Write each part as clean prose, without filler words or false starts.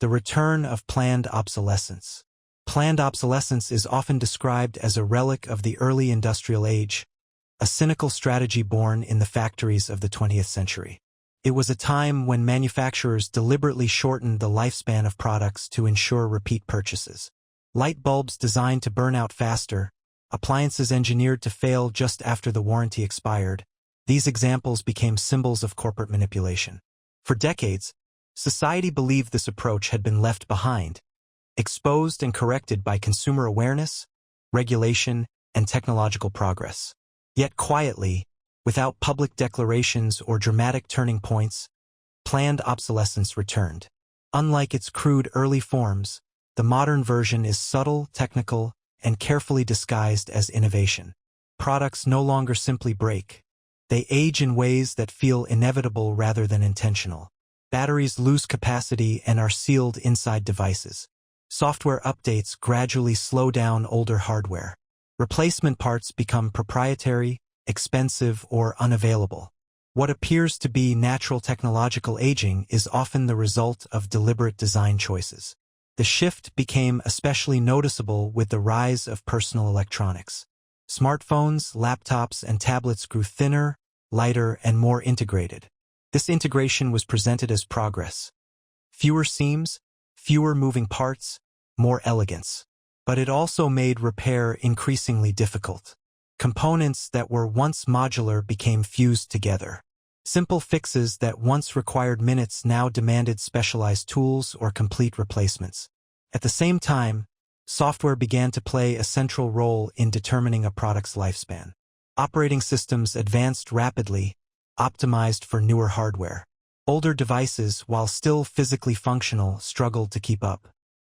The return of planned obsolescence. Planned obsolescence is often described as a relic of the early industrial age, a cynical strategy born in the factories of the 20th century. It was a time when manufacturers deliberately shortened the lifespan of products to ensure repeat purchases. Light bulbs designed to burn out faster, appliances engineered to fail just after the warranty expired. These examples became symbols of corporate manipulation. For decades, society believed this approach had been left behind, exposed and corrected by consumer awareness, regulation, and technological progress. Yet quietly, without public declarations or dramatic turning points, planned obsolescence returned. Unlike its crude early forms, the modern version is subtle, technical, and carefully disguised as innovation. Products no longer simply break. They age in ways that feel inevitable rather than intentional. Batteries lose capacity and are sealed inside devices. Software updates gradually slow down older hardware. Replacement parts become proprietary, expensive, or unavailable. What appears to be natural technological aging is often the result of deliberate design choices. The shift became especially noticeable with the rise of personal electronics. Smartphones, laptops, and tablets grew thinner, lighter, and more integrated. This integration was presented as progress. Fewer seams, fewer moving parts, more elegance. But it also made repair increasingly difficult. Components that were once modular became fused together. Simple fixes that once required minutes now demanded specialized tools or complete replacements. At the same time, software began to play a central role in determining a product's lifespan. Operating systems advanced rapidly, optimized for newer hardware. Older devices, while still physically functional, struggled to keep up.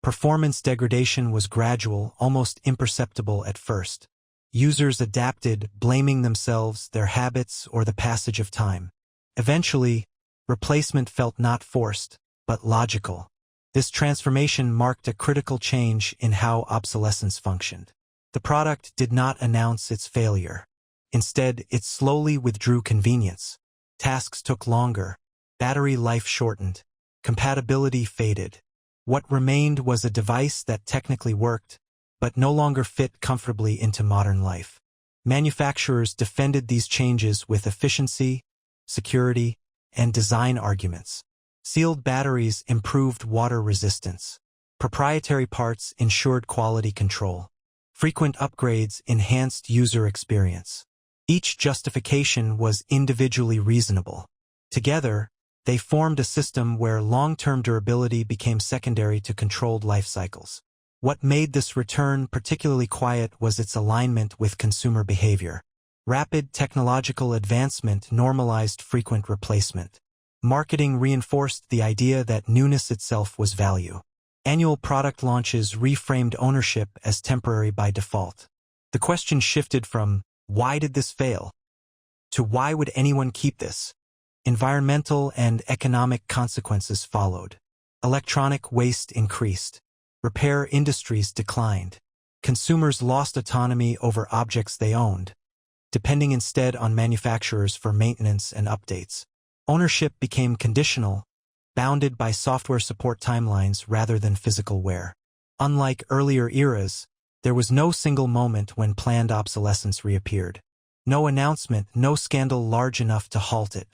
Performance degradation was gradual, almost imperceptible at first. Users adapted, blaming themselves, their habits, or the passage of time. Eventually, replacement felt not forced, but logical. This transformation marked a critical change in how obsolescence functioned. The product did not announce its failure. Instead, it slowly withdrew convenience. Tasks took longer. Battery life shortened. Compatibility faded. What remained was a device that technically worked, but no longer fit comfortably into modern life. Manufacturers defended these changes with efficiency, security, and design arguments. Sealed batteries improved water resistance. Proprietary parts ensured quality control. Frequent upgrades enhanced user experience. Each justification was individually reasonable. Together, they formed a system where long-term durability became secondary to controlled life cycles. What made this return particularly quiet was its alignment with consumer behavior. Rapid technological advancement normalized frequent replacement. Marketing reinforced the idea that newness itself was value. Annual product launches reframed ownership as temporary by default. The question shifted from, "Why did this fail?" to "Why would anyone keep this?" Environmental and economic consequences followed. Electronic waste increased. Repair industries declined. Consumers lost autonomy over objects they owned, depending instead on manufacturers for maintenance and updates. Ownership became conditional, bounded by software support timelines rather than physical wear. Unlike earlier eras, there was no single moment when planned obsolescence reappeared. No announcement, no scandal large enough to halt it.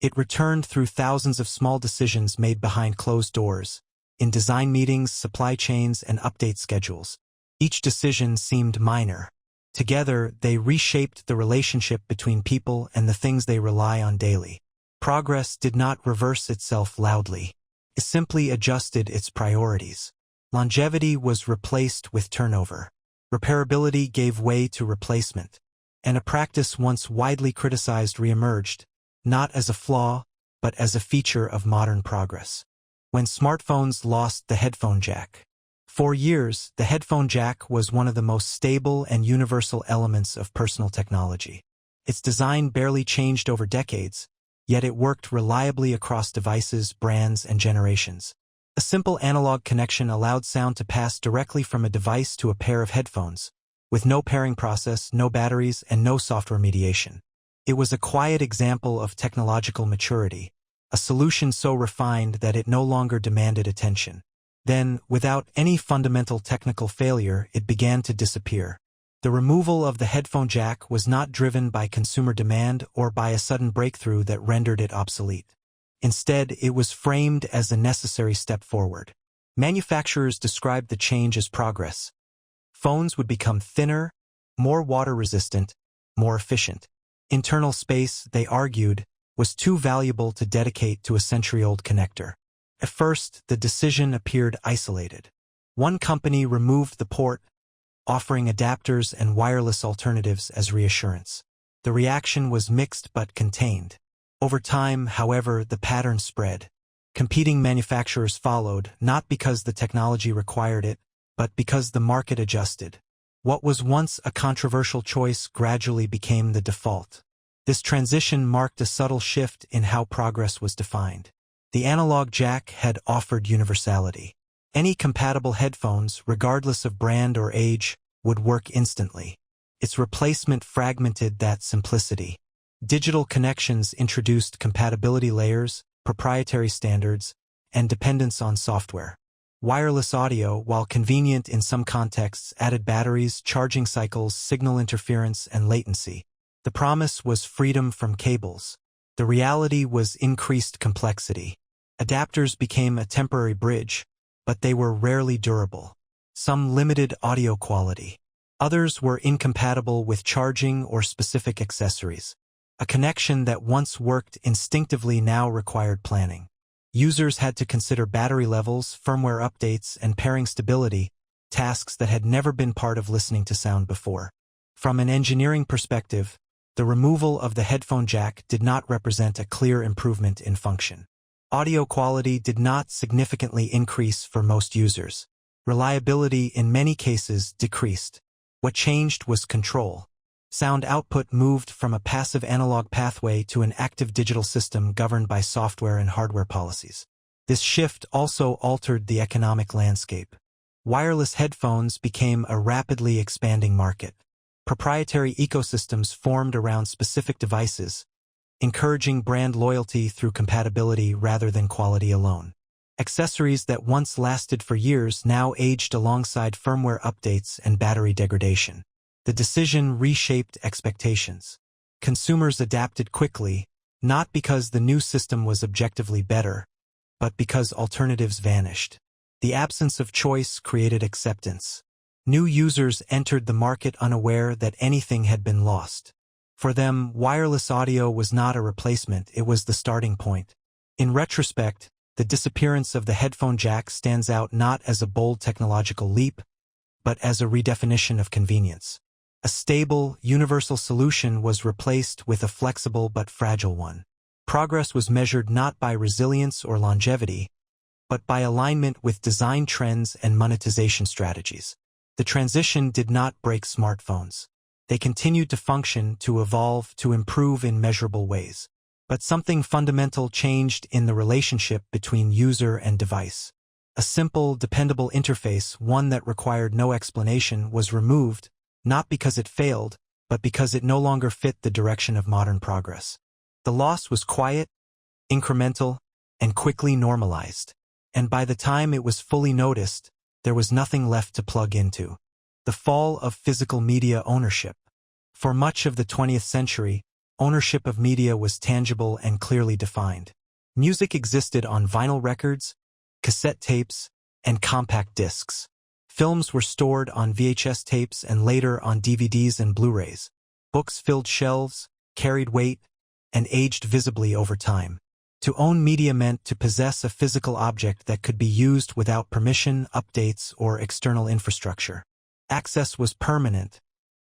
It returned through thousands of small decisions made behind closed doors, in design meetings, supply chains, and update schedules. Each decision seemed minor. Together, they reshaped the relationship between people and the things they rely on daily. Progress did not reverse itself loudly. It simply adjusted its priorities. Longevity was replaced with turnover. Repairability gave way to replacement. And a practice once widely criticized reemerged, not as a flaw, but as a feature of modern progress. When smartphones lost the headphone jack. For years, the headphone jack was one of the most stable and universal elements of personal technology. Its design barely changed over decades, yet it worked reliably across devices, brands, and generations. A simple analog connection allowed sound to pass directly from a device to a pair of headphones, with no pairing process, no batteries, and no software mediation. It was a quiet example of technological maturity, a solution so refined that it no longer demanded attention. Then, without any fundamental technical failure, it began to disappear. The removal of the headphone jack was not driven by consumer demand or by a sudden breakthrough that rendered it obsolete. Instead, it was framed as a necessary step forward. Manufacturers described the change as progress. Phones would become thinner, more water-resistant, more efficient. Internal space, they argued, was too valuable to dedicate to a century-old connector. At first, the decision appeared isolated. One company removed the port, offering adapters and wireless alternatives as reassurance. The reaction was mixed but contained. Over time, however, the pattern spread. Competing manufacturers followed, not because the technology required it, but because the market adjusted. What was once a controversial choice gradually became the default. This transition marked a subtle shift in how progress was defined. The analog jack had offered universality. Any compatible headphones, regardless of brand or age, would work instantly. Its replacement fragmented that simplicity. Digital connections introduced compatibility layers, proprietary standards, and dependence on software. Wireless audio, while convenient in some contexts, added batteries, charging cycles, signal interference, and latency. The promise was freedom from cables. The reality was increased complexity. Adapters became a temporary bridge, but they were rarely durable. Some limited audio quality. Others were incompatible with charging or specific accessories. A connection that once worked instinctively now required planning. Users had to consider battery levels, firmware updates, and pairing stability, tasks that had never been part of listening to sound before. From an engineering perspective, the removal of the headphone jack did not represent a clear improvement in function. Audio quality did not significantly increase for most users. Reliability in many cases decreased. What changed was control. Sound output moved from a passive analog pathway to an active digital system governed by software and hardware policies. This shift also altered the economic landscape. Wireless headphones became a rapidly expanding market. Proprietary ecosystems formed around specific devices, encouraging brand loyalty through compatibility rather than quality alone. Accessories that once lasted for years now aged alongside firmware updates and battery degradation. The decision reshaped expectations. Consumers adapted quickly, not because the new system was objectively better, but because alternatives vanished. The absence of choice created acceptance. New users entered the market unaware that anything had been lost. For them, wireless audio was not a replacement, it was the starting point. In retrospect, the disappearance of the headphone jack stands out not as a bold technological leap, but as a redefinition of convenience. A stable, universal solution was replaced with a flexible but fragile one. Progress was measured not by resilience or longevity, but by alignment with design trends and monetization strategies. The transition did not break smartphones. They continued to function, to evolve, to improve in measurable ways. But something fundamental changed in the relationship between user and device. A simple, dependable interface, one that required no explanation, was removed, not because it failed, but because it no longer fit the direction of modern progress. The loss was quiet, incremental, and quickly normalized. And by the time it was fully noticed, there was nothing left to plug into. The fall of physical media ownership. For much of the 20th century, ownership of media was tangible and clearly defined. Music existed on vinyl records, cassette tapes, and compact discs. Films were stored on VHS tapes and later on DVDs and Blu-rays. Books filled shelves, carried weight, and aged visibly over time. To own media meant to possess a physical object that could be used without permission, updates, or external infrastructure. Access was permanent,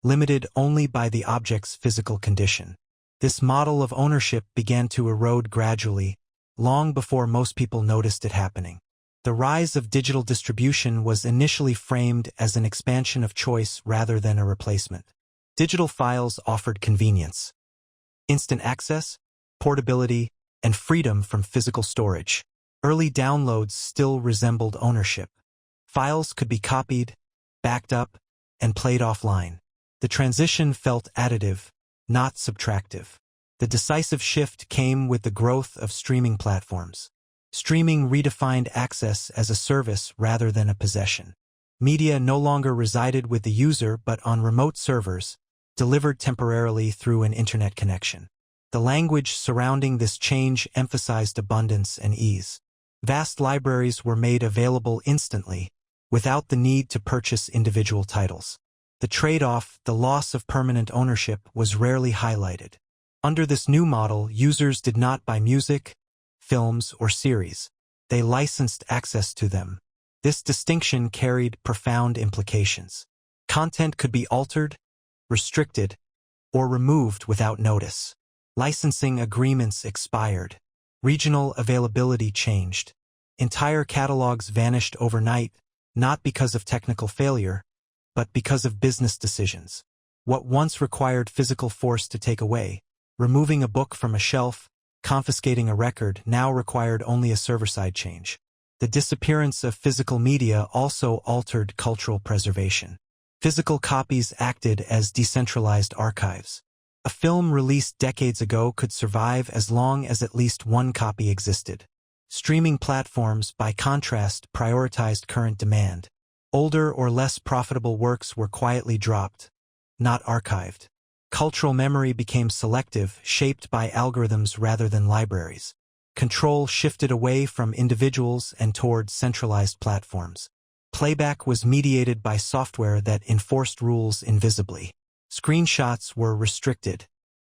limited only by the object's physical condition. This model of ownership began to erode gradually, long before most people noticed it happening. The rise of digital distribution was initially framed as an expansion of choice rather than a replacement. Digital files offered convenience, instant access, portability, and freedom from physical storage. Early downloads still resembled ownership. Files could be copied, backed up, and played offline. The transition felt additive, not subtractive. The decisive shift came with the growth of streaming platforms. Streaming redefined access as a service rather than a possession. Media no longer resided with the user but on remote servers, delivered temporarily through an internet connection. The language surrounding this change emphasized abundance and ease. Vast libraries were made available instantly, without the need to purchase individual titles. The trade-off, the loss of permanent ownership, was rarely highlighted. Under this new model, users did not buy music, films, or series. They licensed access to them. This distinction carried profound implications. Content could be altered, restricted, or removed without notice. Licensing agreements expired. Regional availability changed. Entire catalogs vanished overnight, not because of technical failure, but because of business decisions. What once required physical force to take away, removing a book from a shelf, confiscating a record, now required only a server-side change. The disappearance of physical media also altered cultural preservation. Physical copies acted as decentralized archives. A film released decades ago could survive as long as at least one copy existed. Streaming platforms, by contrast, prioritized current demand. Older or less profitable works were quietly dropped, not archived. Cultural memory became selective, shaped by algorithms rather than libraries. Control shifted away from individuals and toward centralized platforms. Playback was mediated by software that enforced rules invisibly. Screenshots were restricted.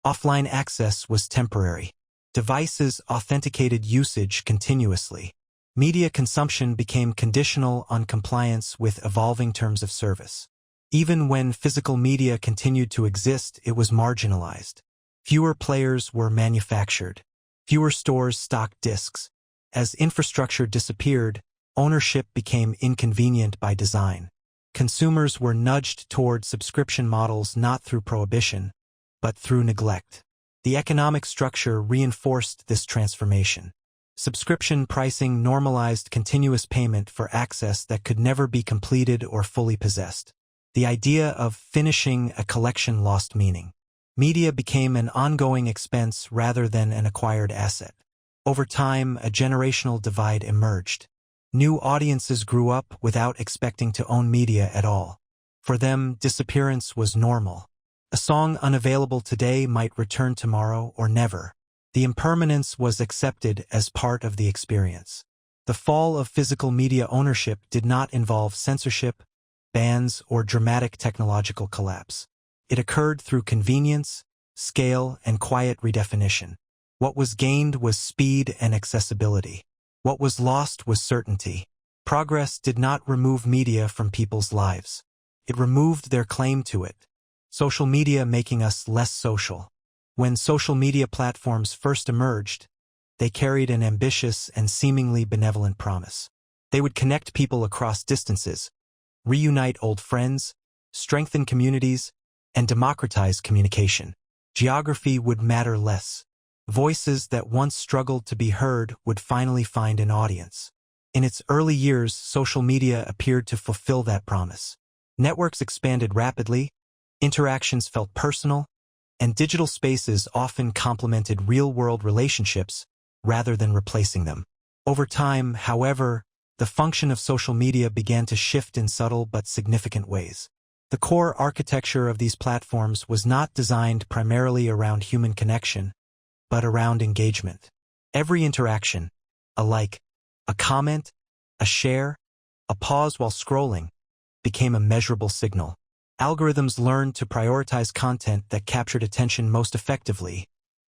Offline access was temporary. Devices authenticated usage continuously. Media consumption became conditional on compliance with evolving terms of service. Even when physical media continued to exist, it was marginalized. Fewer players were manufactured. Fewer stores stocked discs. As infrastructure disappeared, ownership became inconvenient by design. Consumers were nudged toward subscription models not through prohibition, but through neglect. The economic structure reinforced this transformation. Subscription pricing normalized continuous payment for access that could never be completed or fully possessed. The idea of finishing a collection lost meaning. Media became an ongoing expense rather than an acquired asset. Over time, a generational divide emerged. New audiences grew up without expecting to own media at all. For them, disappearance was normal. A song unavailable today might return tomorrow or never. The impermanence was accepted as part of the experience. The fall of physical media ownership did not involve censorship, bans, or dramatic technological collapse. It occurred through convenience, scale, and quiet redefinition. What was gained was speed and accessibility. What was lost was certainty. Progress did not remove media from people's lives. It removed their claim to it. Social media making us less social. When social media platforms first emerged, they carried an ambitious and seemingly benevolent promise. They would connect people across distances, reunite old friends, strengthen communities, and democratize communication. Geography would matter less. Voices that once struggled to be heard would finally find an audience. In its early years, social media appeared to fulfill that promise. Networks expanded rapidly, interactions felt personal, and digital spaces often complemented real-world relationships rather than replacing them. Over time, however, the function of social media began to shift in subtle but significant ways. The core architecture of these platforms was not designed primarily around human connection, but around engagement. Every interaction, a like, a comment, a share, a pause while scrolling, became a measurable signal. Algorithms learned to prioritize content that captured attention most effectively,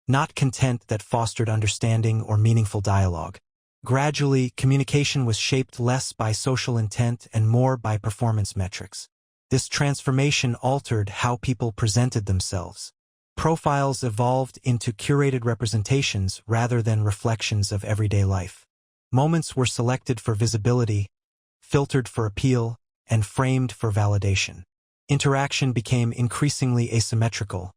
not content that fostered understanding or meaningful dialogue. Gradually, communication was shaped less by social intent and more by performance metrics. This transformation altered how people presented themselves. Profiles evolved into curated representations rather than reflections of everyday life. Moments were selected for visibility, filtered for appeal, and framed for validation. Interaction became increasingly asymmetrical.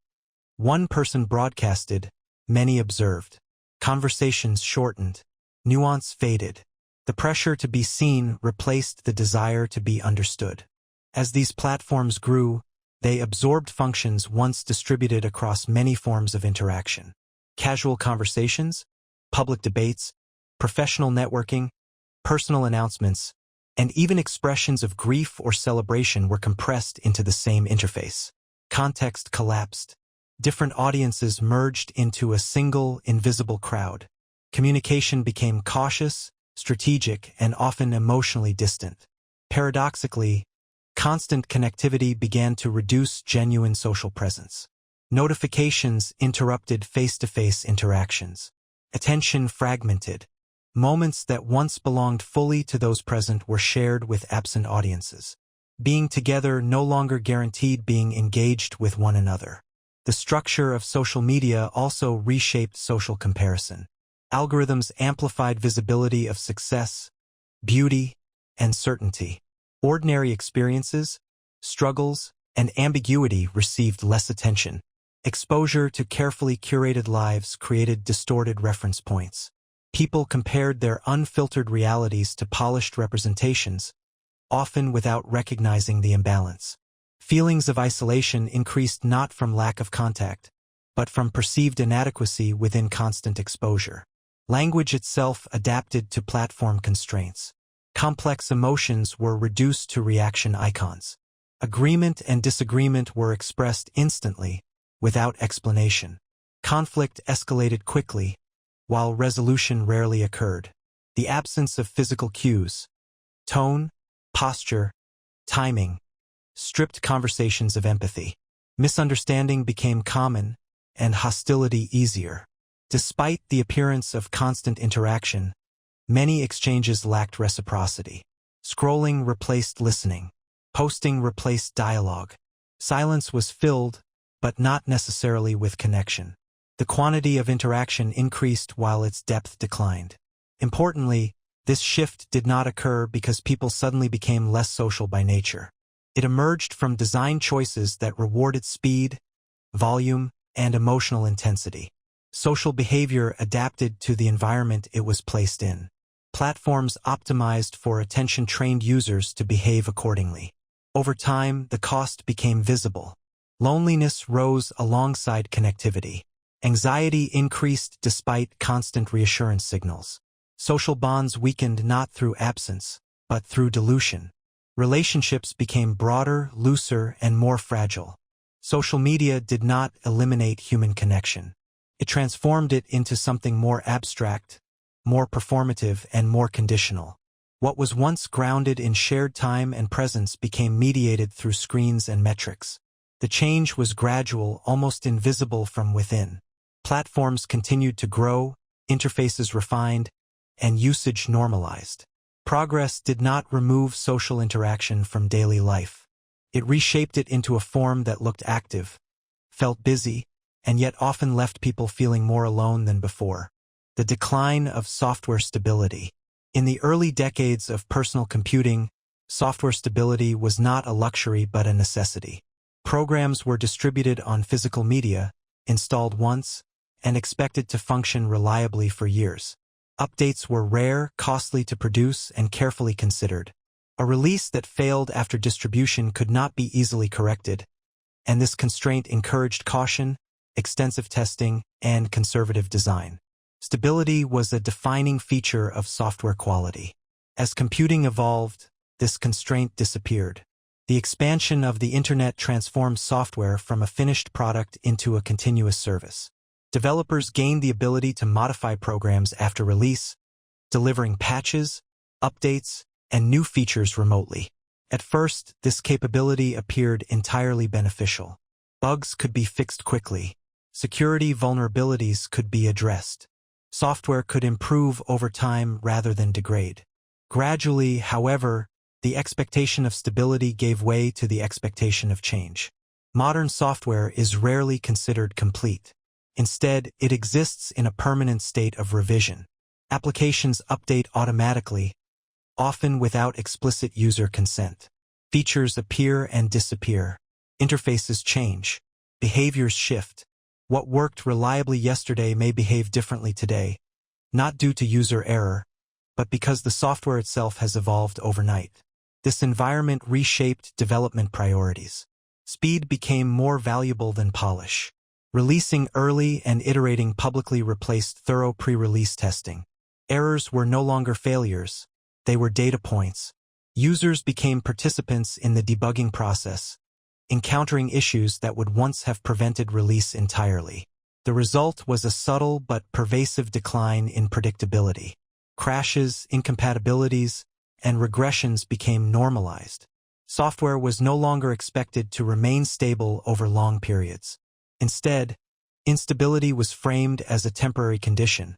One person broadcasted, many observed. Conversations shortened. Nuance faded. The pressure to be seen replaced the desire to be understood. As these platforms grew, they absorbed functions once distributed across many forms of interaction. Casual conversations, public debates, professional networking, personal announcements, and even expressions of grief or celebration were compressed into the same interface. Context collapsed. Different audiences merged into a single, invisible crowd. Communication became cautious, strategic, and often emotionally distant. Paradoxically, constant connectivity began to reduce genuine social presence. Notifications interrupted face-to-face interactions. Attention fragmented. Moments that once belonged fully to those present were shared with absent audiences. Being together no longer guaranteed being engaged with one another. The structure of social media also reshaped social comparison. Algorithms amplified visibility of success, beauty, and certainty. Ordinary experiences, struggles, and ambiguity received less attention. Exposure to carefully curated lives created distorted reference points. People compared their unfiltered realities to polished representations, often without recognizing the imbalance. Feelings of isolation increased not from lack of contact, but from perceived inadequacy within constant exposure. Language itself adapted to platform constraints. Complex emotions were reduced to reaction icons. Agreement and disagreement were expressed instantly, without explanation. Conflict escalated quickly, while resolution rarely occurred. The absence of physical cues, tone, posture, timing, stripped conversations of empathy. Misunderstanding became common, and hostility easier. Despite the appearance of constant interaction, many exchanges lacked reciprocity. Scrolling replaced listening. Posting replaced dialogue. Silence was filled, but not necessarily with connection. The quantity of interaction increased while its depth declined. Importantly, this shift did not occur because people suddenly became less social by nature. It emerged from design choices that rewarded speed, volume, and emotional intensity. Social behavior adapted to the environment it was placed in. Platforms optimized for attention-trained users to behave accordingly. Over time, the cost became visible. Loneliness rose alongside connectivity. Anxiety increased despite constant reassurance signals. Social bonds weakened not through absence, but through dilution. Relationships became broader, looser, and more fragile. Social media did not eliminate human connection. It transformed it into something more abstract, more performative, and more conditional. What was once grounded in shared time and presence became mediated through screens and metrics. The change was gradual, almost invisible from within. Platforms continued to grow, interfaces refined, and usage normalized. Progress did not remove social interaction from daily life. It reshaped it into a form that looked active, felt busy, and yet often left people feeling more alone than before. The decline of software stability. In the early decades of personal computing, software stability was not a luxury but a necessity. Programs were distributed on physical media, installed once, and expected to function reliably for years. Updates were rare, costly to produce, and carefully considered. A release that failed after distribution could not be easily corrected, and this constraint encouraged caution, extensive testing, and conservative design. Stability was a defining feature of software quality. As computing evolved, this constraint disappeared. The expansion of the Internet transformed software from a finished product into a continuous service. Developers gained the ability to modify programs after release, delivering patches, updates, and new features remotely. At first, this capability appeared entirely beneficial. Bugs could be fixed quickly. Security vulnerabilities could be addressed. Software could improve over time rather than degrade. Gradually, however, the expectation of stability gave way to the expectation of change. Modern software is rarely considered complete. Instead, it exists in a permanent state of revision. Applications update automatically, often without explicit user consent. Features appear and disappear. Interfaces change. Behaviors shift. What worked reliably yesterday may behave differently today, not due to user error, but because the software itself has evolved overnight. This environment reshaped development priorities. Speed became more valuable than polish. Releasing early and iterating publicly replaced thorough pre-release testing. Errors were no longer failures, they were data points. Users became participants in the debugging process, encountering issues that would once have prevented release entirely. The result was a subtle but pervasive decline in predictability. Crashes, incompatibilities, and regressions became normalized. Software was no longer expected to remain stable over long periods. Instead, instability was framed as a temporary condition,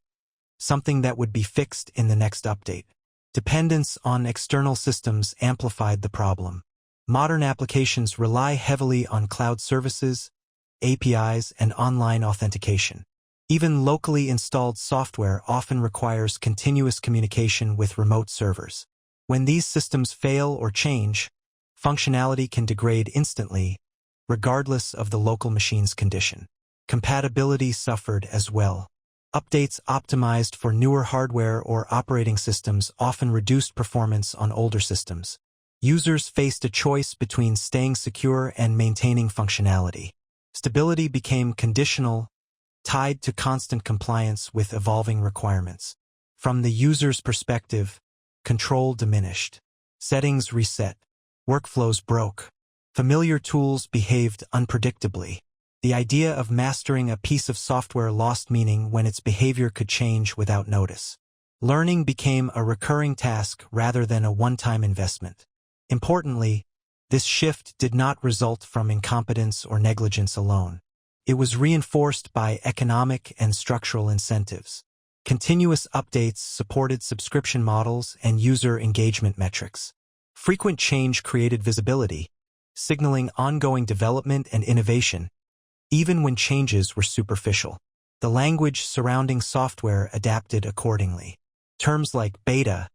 something that would be fixed in the next update. Dependence on external systems amplified the problem. Modern applications rely heavily on cloud services, APIs, and online authentication. Even locally installed software often requires continuous communication with remote servers. When these systems fail or change, functionality can degrade instantly, regardless of the local machine's condition. Compatibility suffered as well. Updates optimized for newer hardware or operating systems often reduced performance on older systems. Users faced a choice between staying secure and maintaining functionality. Stability became conditional, tied to constant compliance with evolving requirements. From the user's perspective, control diminished. Settings reset. Workflows broke. Familiar tools behaved unpredictably. The idea of mastering a piece of software lost meaning when its behavior could change without notice. Learning became a recurring task rather than a one-time investment. Importantly, this shift did not result from incompetence or negligence alone. It was reinforced by economic and structural incentives. Continuous updates supported subscription models and user engagement metrics. Frequent change created visibility, signaling ongoing development and innovation, even when changes were superficial. The language surrounding software adapted accordingly. Terms like beta,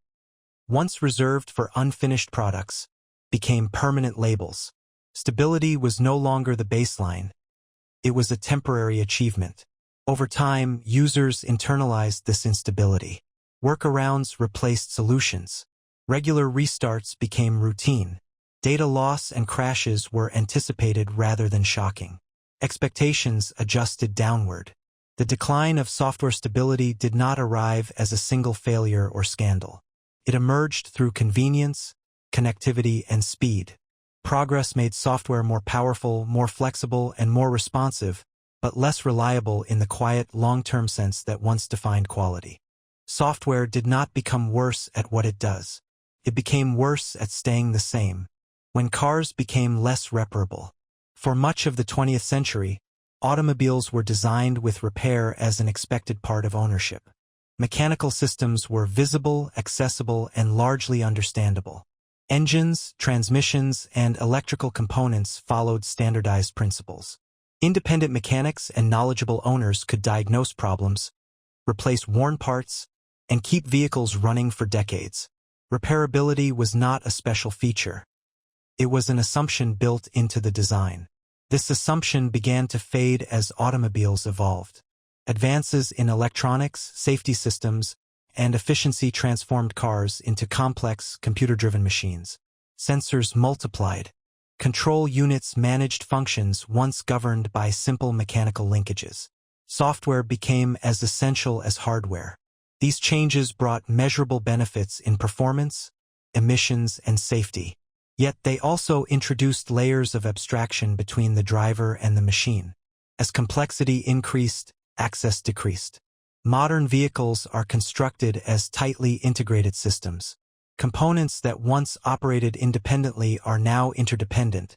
once reserved for unfinished products, became permanent labels. Stability was no longer the baseline. It was a temporary achievement. Over time, users internalized this instability. Workarounds replaced solutions. Regular restarts became routine. Data loss and crashes were anticipated rather than shocking. Expectations adjusted downward. The decline of software stability did not arrive as a single failure or scandal. It emerged through convenience, connectivity, and speed. Progress made software more powerful, more flexible, and more responsive, but less reliable in the quiet, long-term sense that once defined quality. Software did not become worse at what it does. It became worse at staying the same. When cars became less reparable. For much of the 20th century, automobiles were designed with repair as an expected part of ownership. Mechanical systems were visible, accessible, and largely understandable. Engines, transmissions, and electrical components followed standardized principles. Independent mechanics and knowledgeable owners could diagnose problems, replace worn parts, and keep vehicles running for decades. Repairability was not a special feature. It was an assumption built into the design. This assumption began to fade as automobiles evolved. Advances in electronics, safety systems, and efficiency transformed cars into complex, computer-driven machines. Sensors multiplied. Control units managed functions once governed by simple mechanical linkages. Software became as essential as hardware. These changes brought measurable benefits in performance, emissions, and safety. Yet they also introduced layers of abstraction between the driver and the machine. As complexity increased, access decreased. Modern vehicles are constructed as tightly integrated systems. Components that once operated independently are now interdependent,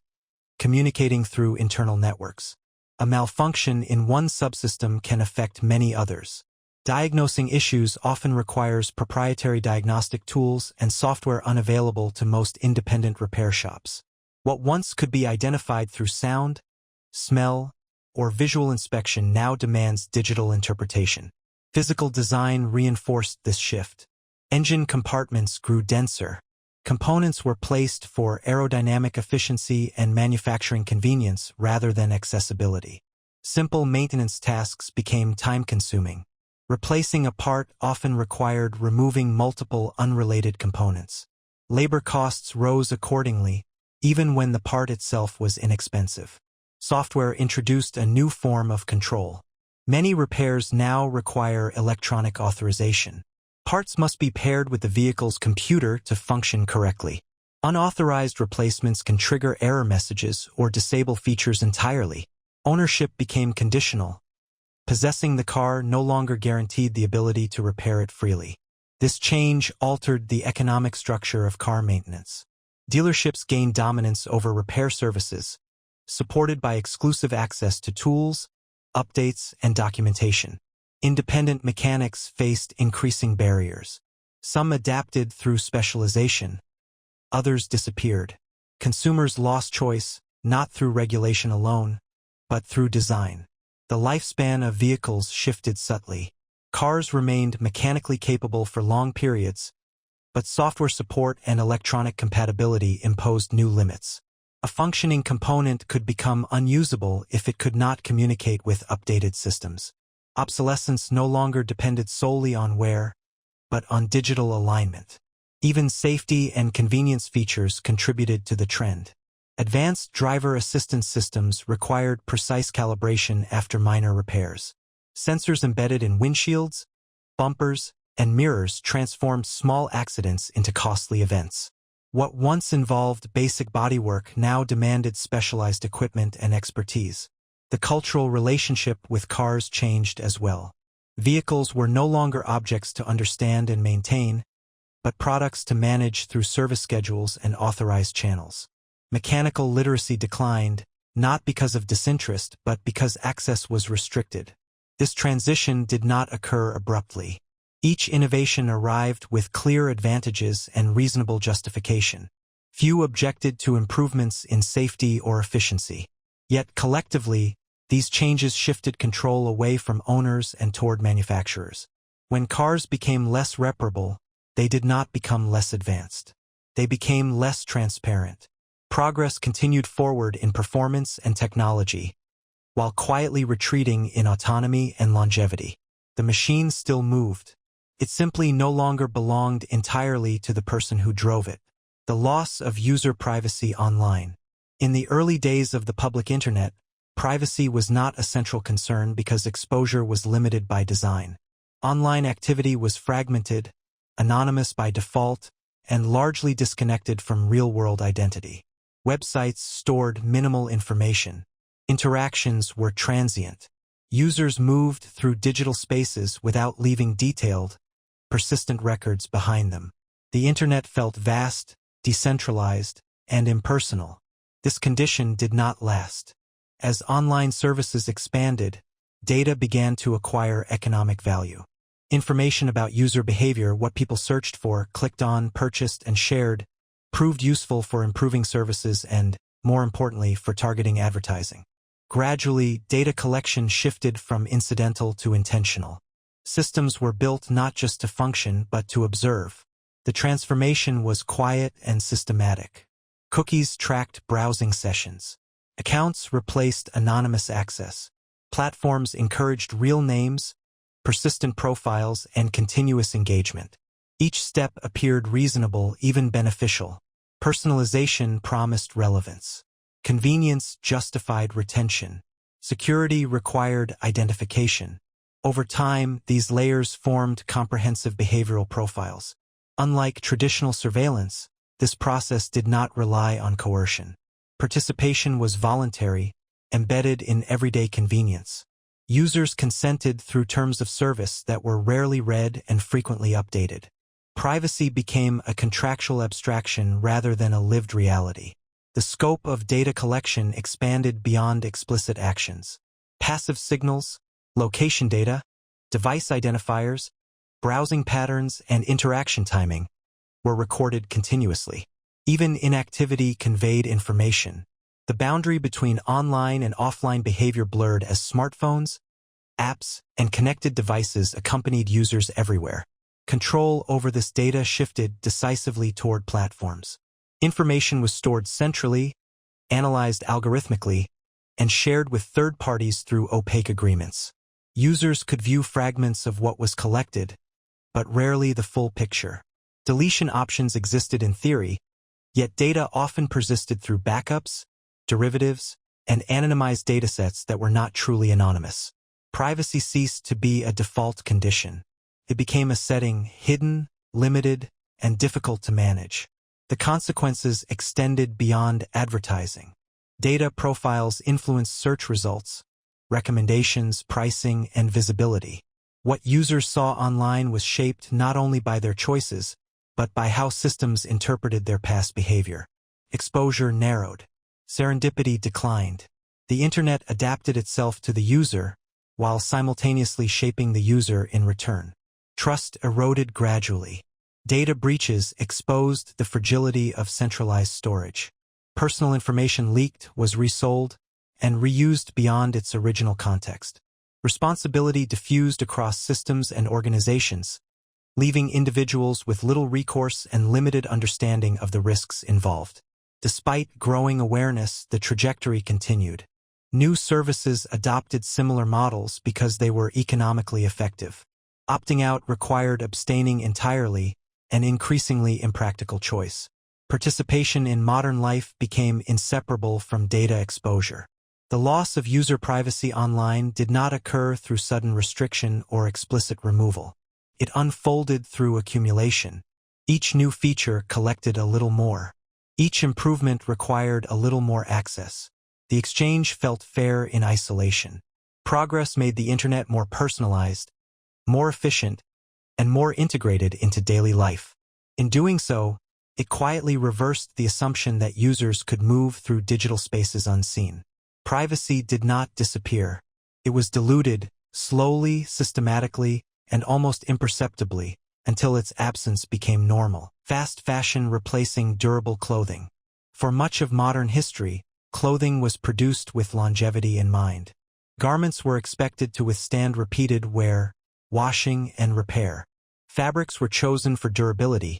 communicating through internal networks. A malfunction in one subsystem can affect many others. Diagnosing issues often requires proprietary diagnostic tools and software unavailable to most independent repair shops. What once could be identified through sound, smell, or visual inspection now demands digital interpretation. Physical design reinforced this shift. Engine compartments grew denser. Components were placed for aerodynamic efficiency and manufacturing convenience rather than accessibility. Simple maintenance tasks became time-consuming. Replacing a part often required removing multiple unrelated components. Labor costs rose accordingly, even when the part itself was inexpensive. Software introduced a new form of control. Many repairs now require electronic authorization. Parts must be paired with the vehicle's computer to function correctly. Unauthorized replacements can trigger error messages or disable features entirely. Ownership became conditional. Possessing the car no longer guaranteed the ability to repair it freely. This change altered the economic structure of car maintenance. Dealerships gained dominance over repair services, supported by exclusive access to tools, updates, and documentation. Independent mechanics faced increasing barriers. Some adapted through specialization. Others disappeared. Consumers lost choice, not through regulation alone, but through design. The lifespan of vehicles shifted subtly. Cars remained mechanically capable for long periods, but software support and electronic compatibility imposed new limits. A functioning component could become unusable if it could not communicate with updated systems. Obsolescence no longer depended solely on wear, but on digital alignment. Even safety and convenience features contributed to the trend. Advanced driver assistance systems required precise calibration after minor repairs. Sensors embedded in windshields, bumpers, and mirrors transformed small accidents into costly events. What once involved basic bodywork now demanded specialized equipment and expertise. The cultural relationship with cars changed as well. Vehicles were no longer objects to understand and maintain, but products to manage through service schedules and authorized channels. Mechanical literacy declined, not because of disinterest, but because access was restricted. This transition did not occur abruptly. Each innovation arrived with clear advantages and reasonable justification. Few objected to improvements in safety or efficiency. Yet collectively, these changes shifted control away from owners and toward manufacturers. When cars became less reparable, they did not become less advanced. They became less transparent. Progress continued forward in performance and technology, while quietly retreating in autonomy and longevity. The machine still moved. It simply no longer belonged entirely to the person who drove it. The loss of user privacy online. In the early days of the public internet, privacy was not a central concern because exposure was limited by design. Online activity was fragmented, anonymous by default, and largely disconnected from real-world identity. Websites stored minimal information. Interactions were transient. Users moved through digital spaces without leaving detailed, persistent records behind them. The internet felt vast, decentralized, and impersonal. This condition did not last. As online services expanded, data began to acquire economic value. Information about user behavior, what people searched for, clicked on, purchased, and shared, proved useful for improving services and, more importantly, for targeting advertising. Gradually, data collection shifted from incidental to intentional. Systems were built not just to function but to observe. The transformation was quiet and systematic. Cookies tracked browsing sessions. Accounts replaced anonymous access. Platforms encouraged real names, persistent profiles, and continuous engagement. Each step appeared reasonable, even beneficial. Personalization promised relevance. Convenience justified retention. Security required identification. Over time, these layers formed comprehensive behavioral profiles. Unlike traditional surveillance, this process did not rely on coercion. Participation was voluntary, embedded in everyday convenience. Users consented through terms of service that were rarely read and frequently updated. Privacy became a contractual abstraction rather than a lived reality. The scope of data collection expanded beyond explicit actions. Passive signals, location data, device identifiers, browsing patterns, and interaction timing were recorded continuously. Even inactivity conveyed information. The boundary between online and offline behavior blurred as smartphones, apps, and connected devices accompanied users everywhere. Control over this data shifted decisively toward platforms. Information was stored centrally, analyzed algorithmically, and shared with third parties through opaque agreements. Users could view fragments of what was collected, but rarely the full picture. Deletion options existed in theory, yet data often persisted through backups, derivatives, and anonymized datasets that were not truly anonymous. Privacy ceased to be a default condition. It became a setting hidden, limited, and difficult to manage. The consequences extended beyond advertising. Data profiles influenced search results, recommendations, pricing, and visibility. What users saw online was shaped not only by their choices, but by how systems interpreted their past behavior. Exposure narrowed. Serendipity declined. The internet adapted itself to the user, while simultaneously shaping the user in return. Trust eroded gradually. Data breaches exposed the fragility of centralized storage. Personal information leaked, was resold, and reused beyond its original context. Responsibility diffused across systems and organizations, leaving individuals with little recourse and limited understanding of the risks involved. Despite growing awareness, the trajectory continued. New services adopted similar models because they were economically effective. Opting out required abstaining entirely, an increasingly impractical choice. Participation in modern life became inseparable from data exposure. The loss of user privacy online did not occur through sudden restriction or explicit removal. It unfolded through accumulation. Each new feature collected a little more. Each improvement required a little more access. The exchange felt fair in isolation. Progress made the internet more personalized, more efficient, and more integrated into daily life. In doing so, it quietly reversed the assumption that users could move through digital spaces unseen. Privacy did not disappear. It was diluted, slowly, systematically, and almost imperceptibly, until its absence became normal. Fast fashion replacing durable clothing. For much of modern history, clothing was produced with longevity in mind. Garments were expected to withstand repeated wear, washing, and repair. Fabrics were chosen for durability,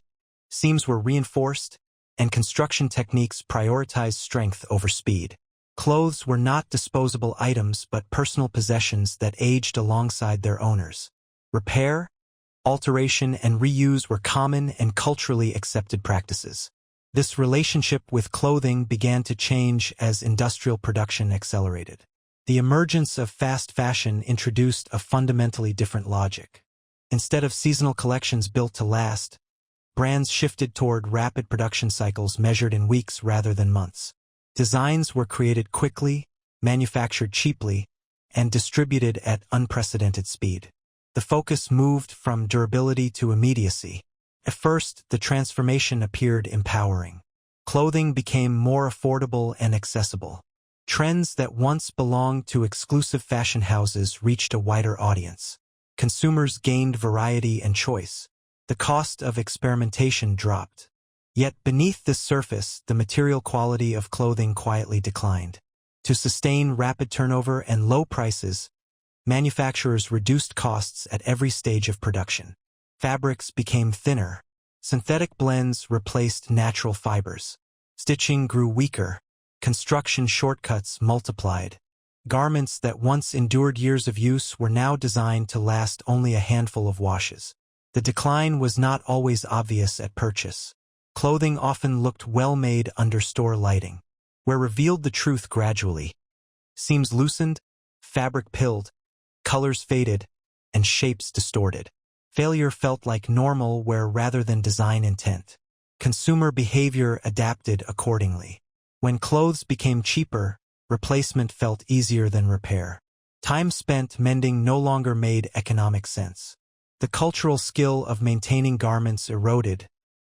seams were reinforced, and construction techniques prioritized strength over speed. Clothes were not disposable items but personal possessions that aged alongside their owners. Repair, alteration, and reuse were common and culturally accepted practices. This relationship with clothing began to change as industrial production accelerated. The emergence of fast fashion introduced a fundamentally different logic. Instead of seasonal collections built to last, brands shifted toward rapid production cycles measured in weeks rather than months. Designs were created quickly, manufactured cheaply, and distributed at unprecedented speed. The focus moved from durability to immediacy. At first, the transformation appeared empowering. Clothing became more affordable and accessible. Trends that once belonged to exclusive fashion houses reached a wider audience. Consumers gained variety and choice. The cost of experimentation dropped. Yet beneath this surface, the material quality of clothing quietly declined. To sustain rapid turnover and low prices, manufacturers reduced costs at every stage of production. Fabrics became thinner. Synthetic blends replaced natural fibers. Stitching grew weaker. Construction shortcuts multiplied. Garments that once endured years of use were now designed to last only a handful of washes. The decline was not always obvious at purchase. Clothing often looked well-made under store lighting, where revealed the truth gradually. Seams loosened, fabric pilled, colors faded, and shapes distorted. Failure felt like normal where rather than design intent. Consumer behavior adapted accordingly. When clothes became cheaper, replacement felt easier than repair. Time spent mending no longer made economic sense. The cultural skill of maintaining garments eroded,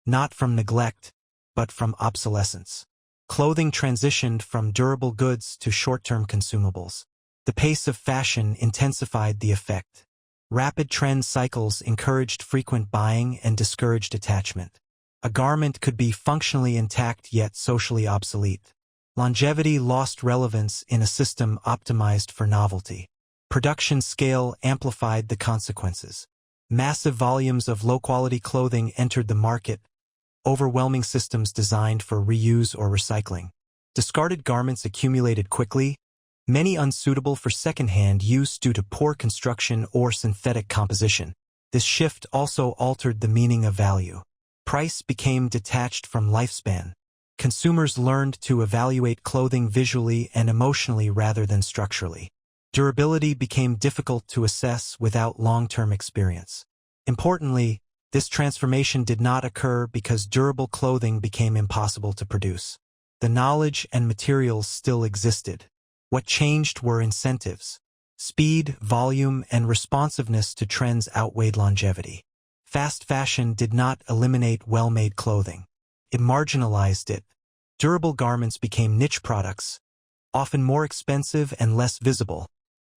not from neglect, but from obsolescence. Clothing transitioned from durable goods to short-term consumables. The pace of fashion intensified the effect. Rapid trend cycles encouraged frequent buying and discouraged attachment. A garment could be functionally intact yet socially obsolete. Longevity lost relevance in a system optimized for novelty. Production scale amplified the consequences. Massive volumes of low-quality clothing entered the market, overwhelming systems designed for reuse or recycling. Discarded garments accumulated quickly, many unsuitable for second-hand use due to poor construction or synthetic composition. This shift also altered the meaning of value. Price became detached from lifespan. Consumers learned to evaluate clothing visually and emotionally rather than structurally. Durability became difficult to assess without long-term experience. Importantly, this transformation did not occur because durable clothing became impossible to produce. The knowledge and materials still existed. What changed were incentives. Speed, volume, and responsiveness to trends outweighed longevity. Fast fashion did not eliminate well-made clothing. It marginalized it. Durable garments became niche products, often more expensive and less visible,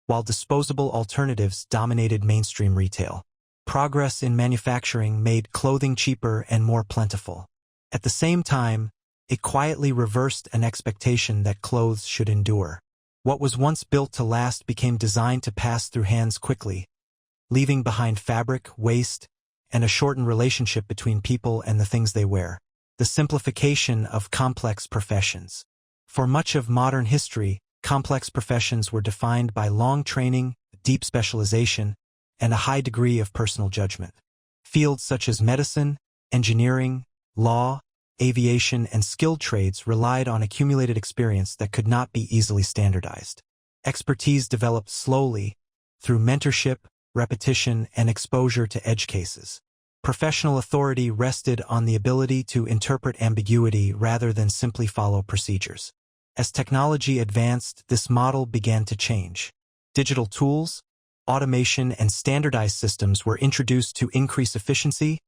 while disposable alternatives dominated mainstream retail. Progress in manufacturing made clothing cheaper and more plentiful. At the same time, it quietly reversed an expectation that clothes should endure. What was once built to last became designed to pass through hands quickly, leaving behind fabric, waste, and a shortened relationship between people and the things they wear. The simplification of complex professions. For much of modern history, complex professions were defined by long training, deep specialization, and a high degree of personal judgment. Fields such as medicine, engineering, law, aviation, and skilled trades relied on accumulated experience that could not be easily standardized. Expertise developed slowly through mentorship, repetition, and exposure to edge cases. Professional authority rested on the ability to interpret ambiguity rather than simply follow procedures. As technology advanced, this model began to change. Digital tools, automation, and standardized systems were introduced to increase efficiency,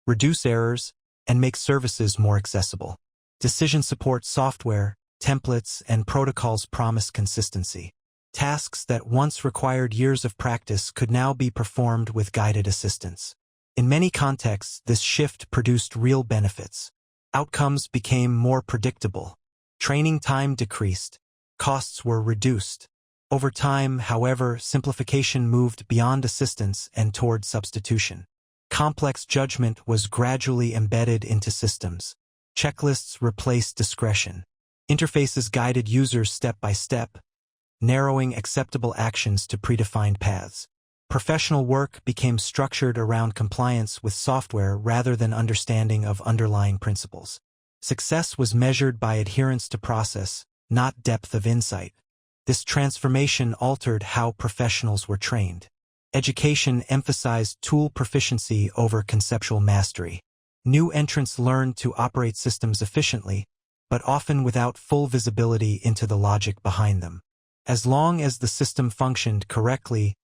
reduce errors, and make services more accessible. Decision support software, templates, and protocols promised consistency. Tasks that once required years of practice could now be performed with guided assistance. In many contexts, this shift produced real benefits. Outcomes became more predictable. Training time decreased. Costs were reduced. Over time, however, simplification moved beyond assistance and toward substitution. Complex judgment was gradually embedded into systems. Checklists replaced discretion. Interfaces guided users step by step, narrowing acceptable actions to predefined paths. Professional work became structured around compliance with software rather than understanding of underlying principles. Success was measured by adherence to process, not depth of insight. This transformation altered how professionals were trained. Education emphasized tool proficiency over conceptual mastery. New entrants learned to operate systems efficiently, but often without full visibility into the logic behind them. As long as the system functioned correctly,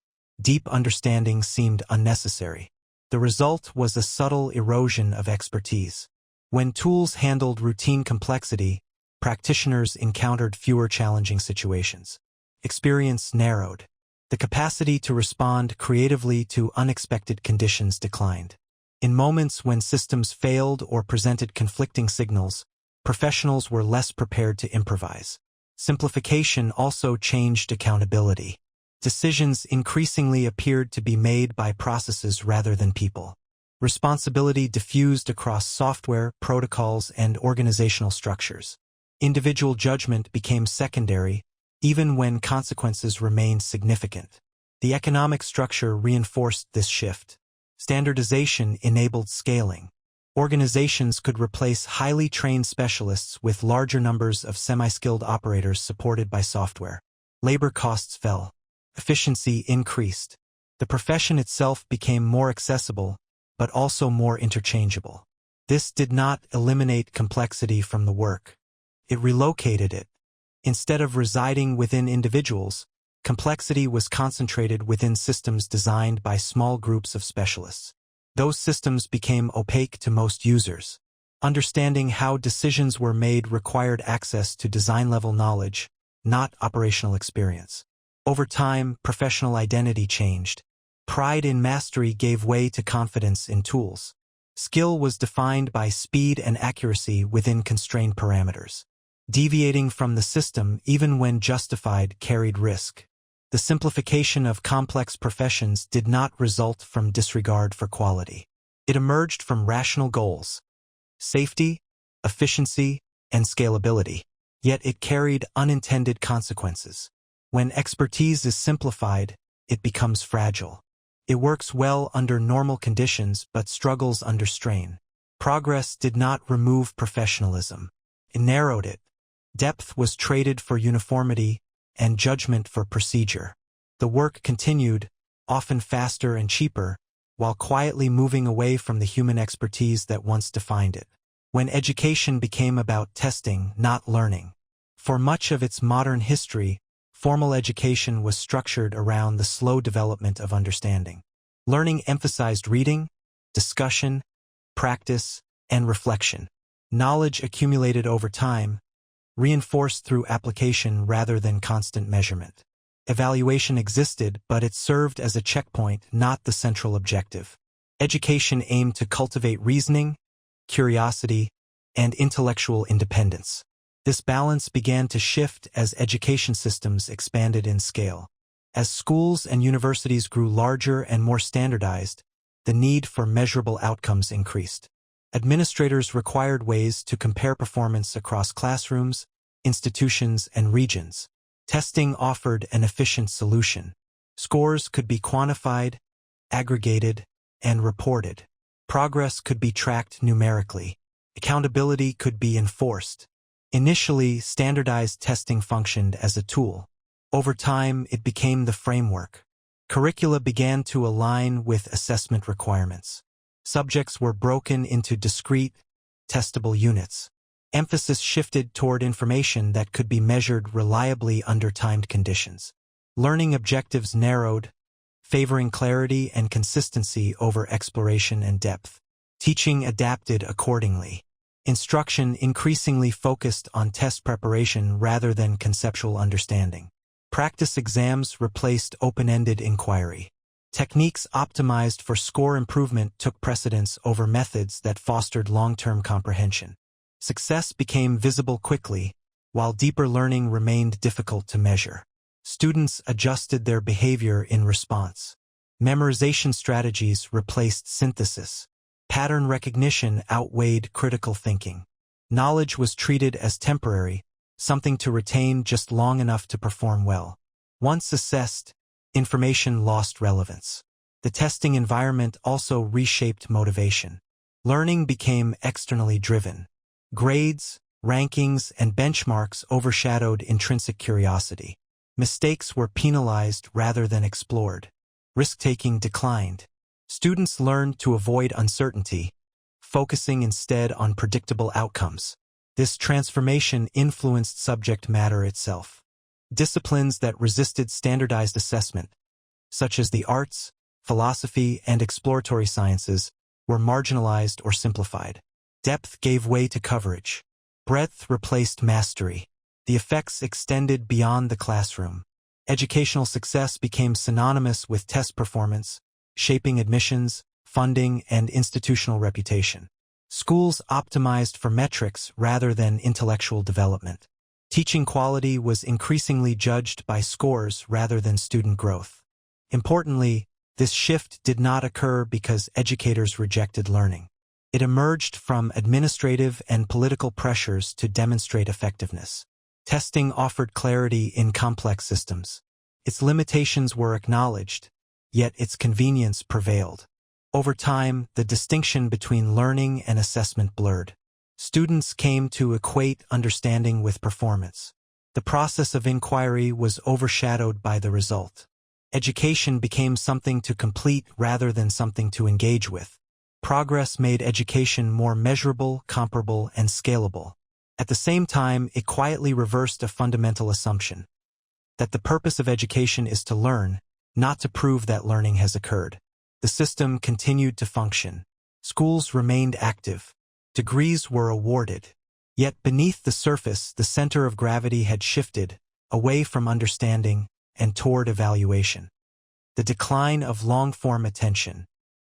deep understanding seemed unnecessary. The result was a subtle erosion of expertise. When tools handled routine complexity, practitioners encountered fewer challenging situations. Experience narrowed. The capacity to respond creatively to unexpected conditions declined. In moments when systems failed or presented conflicting signals, professionals were less prepared to improvise. Simplification also changed accountability. Decisions increasingly appeared to be made by processes rather than people. Responsibility diffused across software, protocols, and organizational structures. Individual judgment became secondary, even when consequences remained significant. The economic structure reinforced this shift. Standardization enabled scaling. Organizations could replace highly trained specialists with larger numbers of semi-skilled operators supported by software. Labor costs fell. Efficiency increased. The profession itself became more accessible, but also more interchangeable. This did not eliminate complexity from the work. It relocated it. Instead of residing within individuals, complexity was concentrated within systems designed by small groups of specialists. Those systems became opaque to most users. Understanding how decisions were made required access to design-level knowledge, not operational experience. Over time, professional identity changed. Pride in mastery gave way to confidence in tools. Skill was defined by speed and accuracy within constrained parameters. Deviating from the system, even when justified, carried risk. The simplification of complex professions did not result from disregard for quality. It emerged from rational goals: safety, efficiency, and scalability. Yet it carried unintended consequences. When expertise is simplified, it becomes fragile. It works well under normal conditions but struggles under strain. Progress did not remove professionalism. It narrowed it. Depth was traded for uniformity, and judgment for procedure. The work continued, often faster and cheaper, while quietly moving away from the human expertise that once defined it. When education became about testing, not learning. For much of its modern history, formal education was structured around the slow development of understanding. Learning emphasized reading, discussion, practice, and reflection. Knowledge accumulated over time, reinforced through application rather than constant measurement. Evaluation existed, but it served as a checkpoint, not the central objective. Education aimed to cultivate reasoning, curiosity, and intellectual independence. This balance began to shift as education systems expanded in scale. As schools and universities grew larger and more standardized, the need for measurable outcomes increased. Administrators required ways to compare performance across classrooms, institutions, and regions. Testing offered an efficient solution. Scores could be quantified, aggregated, and reported. Progress could be tracked numerically. Accountability could be enforced. Initially, standardized testing functioned as a tool. Over time, it became the framework. Curricula began to align with assessment requirements. Subjects were broken into discrete, testable units. Emphasis shifted toward information that could be measured reliably under timed conditions. Learning objectives narrowed, favoring clarity and consistency over exploration and depth. Teaching adapted accordingly. Instruction increasingly focused on test preparation rather than conceptual understanding. Practice exams replaced open-ended inquiry. Techniques optimized for score improvement took precedence over methods that fostered long-term comprehension. Success became visible quickly, while deeper learning remained difficult to measure. Students adjusted their behavior in response. Memorization strategies replaced synthesis. Pattern recognition outweighed critical thinking. Knowledge was treated as temporary, something to retain just long enough to perform well. Once assessed, information lost relevance. The testing environment also reshaped motivation. Learning became externally driven. Grades, rankings, and benchmarks overshadowed intrinsic curiosity. Mistakes were penalized rather than explored. Risk-taking declined. Students learned to avoid uncertainty, focusing instead on predictable outcomes. This transformation influenced subject matter itself. Disciplines that resisted standardized assessment, such as the arts, philosophy, and exploratory sciences, were marginalized or simplified. Depth gave way to coverage. Breadth replaced mastery. The effects extended beyond the classroom. Educational success became synonymous with test performance, shaping admissions, funding, and institutional reputation. Schools optimized for metrics rather than intellectual development. Teaching quality was increasingly judged by scores rather than student growth. Importantly, this shift did not occur because educators rejected learning. It emerged from administrative and political pressures to demonstrate effectiveness. Testing offered clarity in complex systems. Its limitations were acknowledged, yet its convenience prevailed. Over time, the distinction between learning and assessment blurred. Students came to equate understanding with performance. The process of inquiry was overshadowed by the result. Education became something to complete rather than something to engage with. Progress made education more measurable, comparable, and scalable. At the same time, it quietly reversed a fundamental assumption: that the purpose of education is to learn, not to prove that learning has occurred. The system continued to function. Schools remained active. Degrees were awarded. Yet beneath the surface, the center of gravity had shifted, away from understanding and toward evaluation. The decline of long-form attention.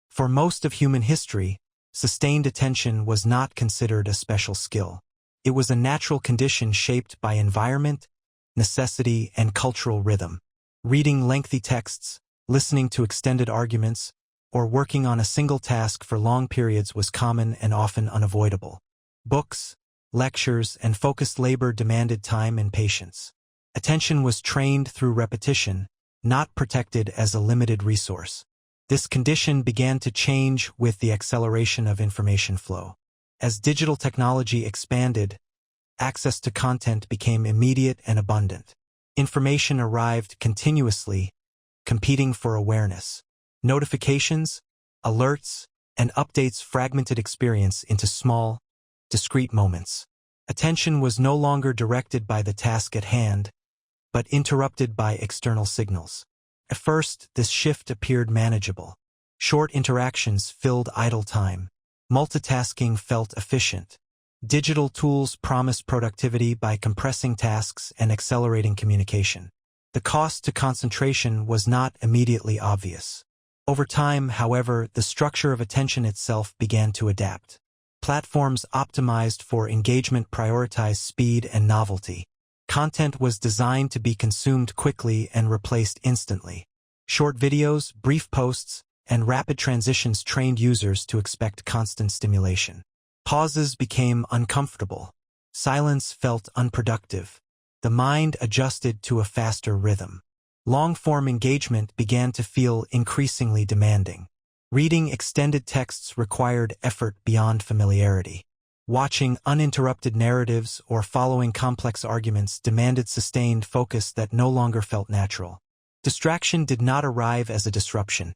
For most of human history, sustained attention was not considered a special skill. It was a natural condition shaped by environment, necessity, and cultural rhythm. Reading lengthy texts, listening to extended arguments, or working on a single task for long periods was common and often unavoidable. Books, lectures, and focused labor demanded time and patience. Attention was trained through repetition, not protected as a limited resource. This condition began to change with the acceleration of information flow. As digital technology expanded, access to content became immediate and abundant. Information arrived continuously, competing for awareness. Notifications, alerts, and updates fragmented experience into small, discrete moments. Attention was no longer directed by the task at hand, but interrupted by external signals. At first, this shift appeared manageable. Short interactions filled idle time. Multitasking felt efficient. Digital tools promised productivity by compressing tasks and accelerating communication. The cost to concentration was not immediately obvious. Over time, however, the structure of attention itself began to adapt. Platforms optimized for engagement prioritized speed and novelty. Content was designed to be consumed quickly and replaced instantly. Short videos, brief posts, and rapid transitions trained users to expect constant stimulation. Pauses became uncomfortable. Silence felt unproductive. The mind adjusted to a faster rhythm. Long-form engagement began to feel increasingly demanding. Reading extended texts required effort beyond familiarity. Watching uninterrupted narratives or following complex arguments demanded sustained focus that no longer felt natural. Distraction did not arrive as a disruption.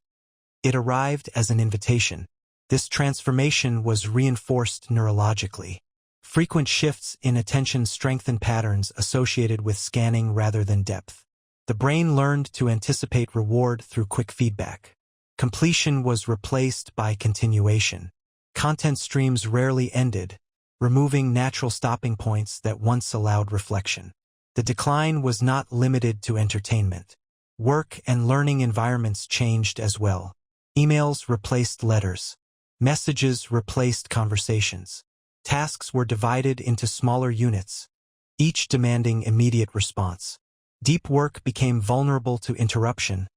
It arrived as an invitation. This transformation was reinforced neurologically. Frequent shifts in attention strengthened patterns associated with scanning rather than depth. The brain learned to anticipate reward through quick feedback. Completion was replaced by continuation. Content streams rarely ended, removing natural stopping points that once allowed reflection. The decline was not limited to entertainment. Work and learning environments changed as well. Emails replaced letters. Messages replaced conversations. Tasks were divided into smaller units, each demanding immediate response. Deep work became vulnerable to interruption,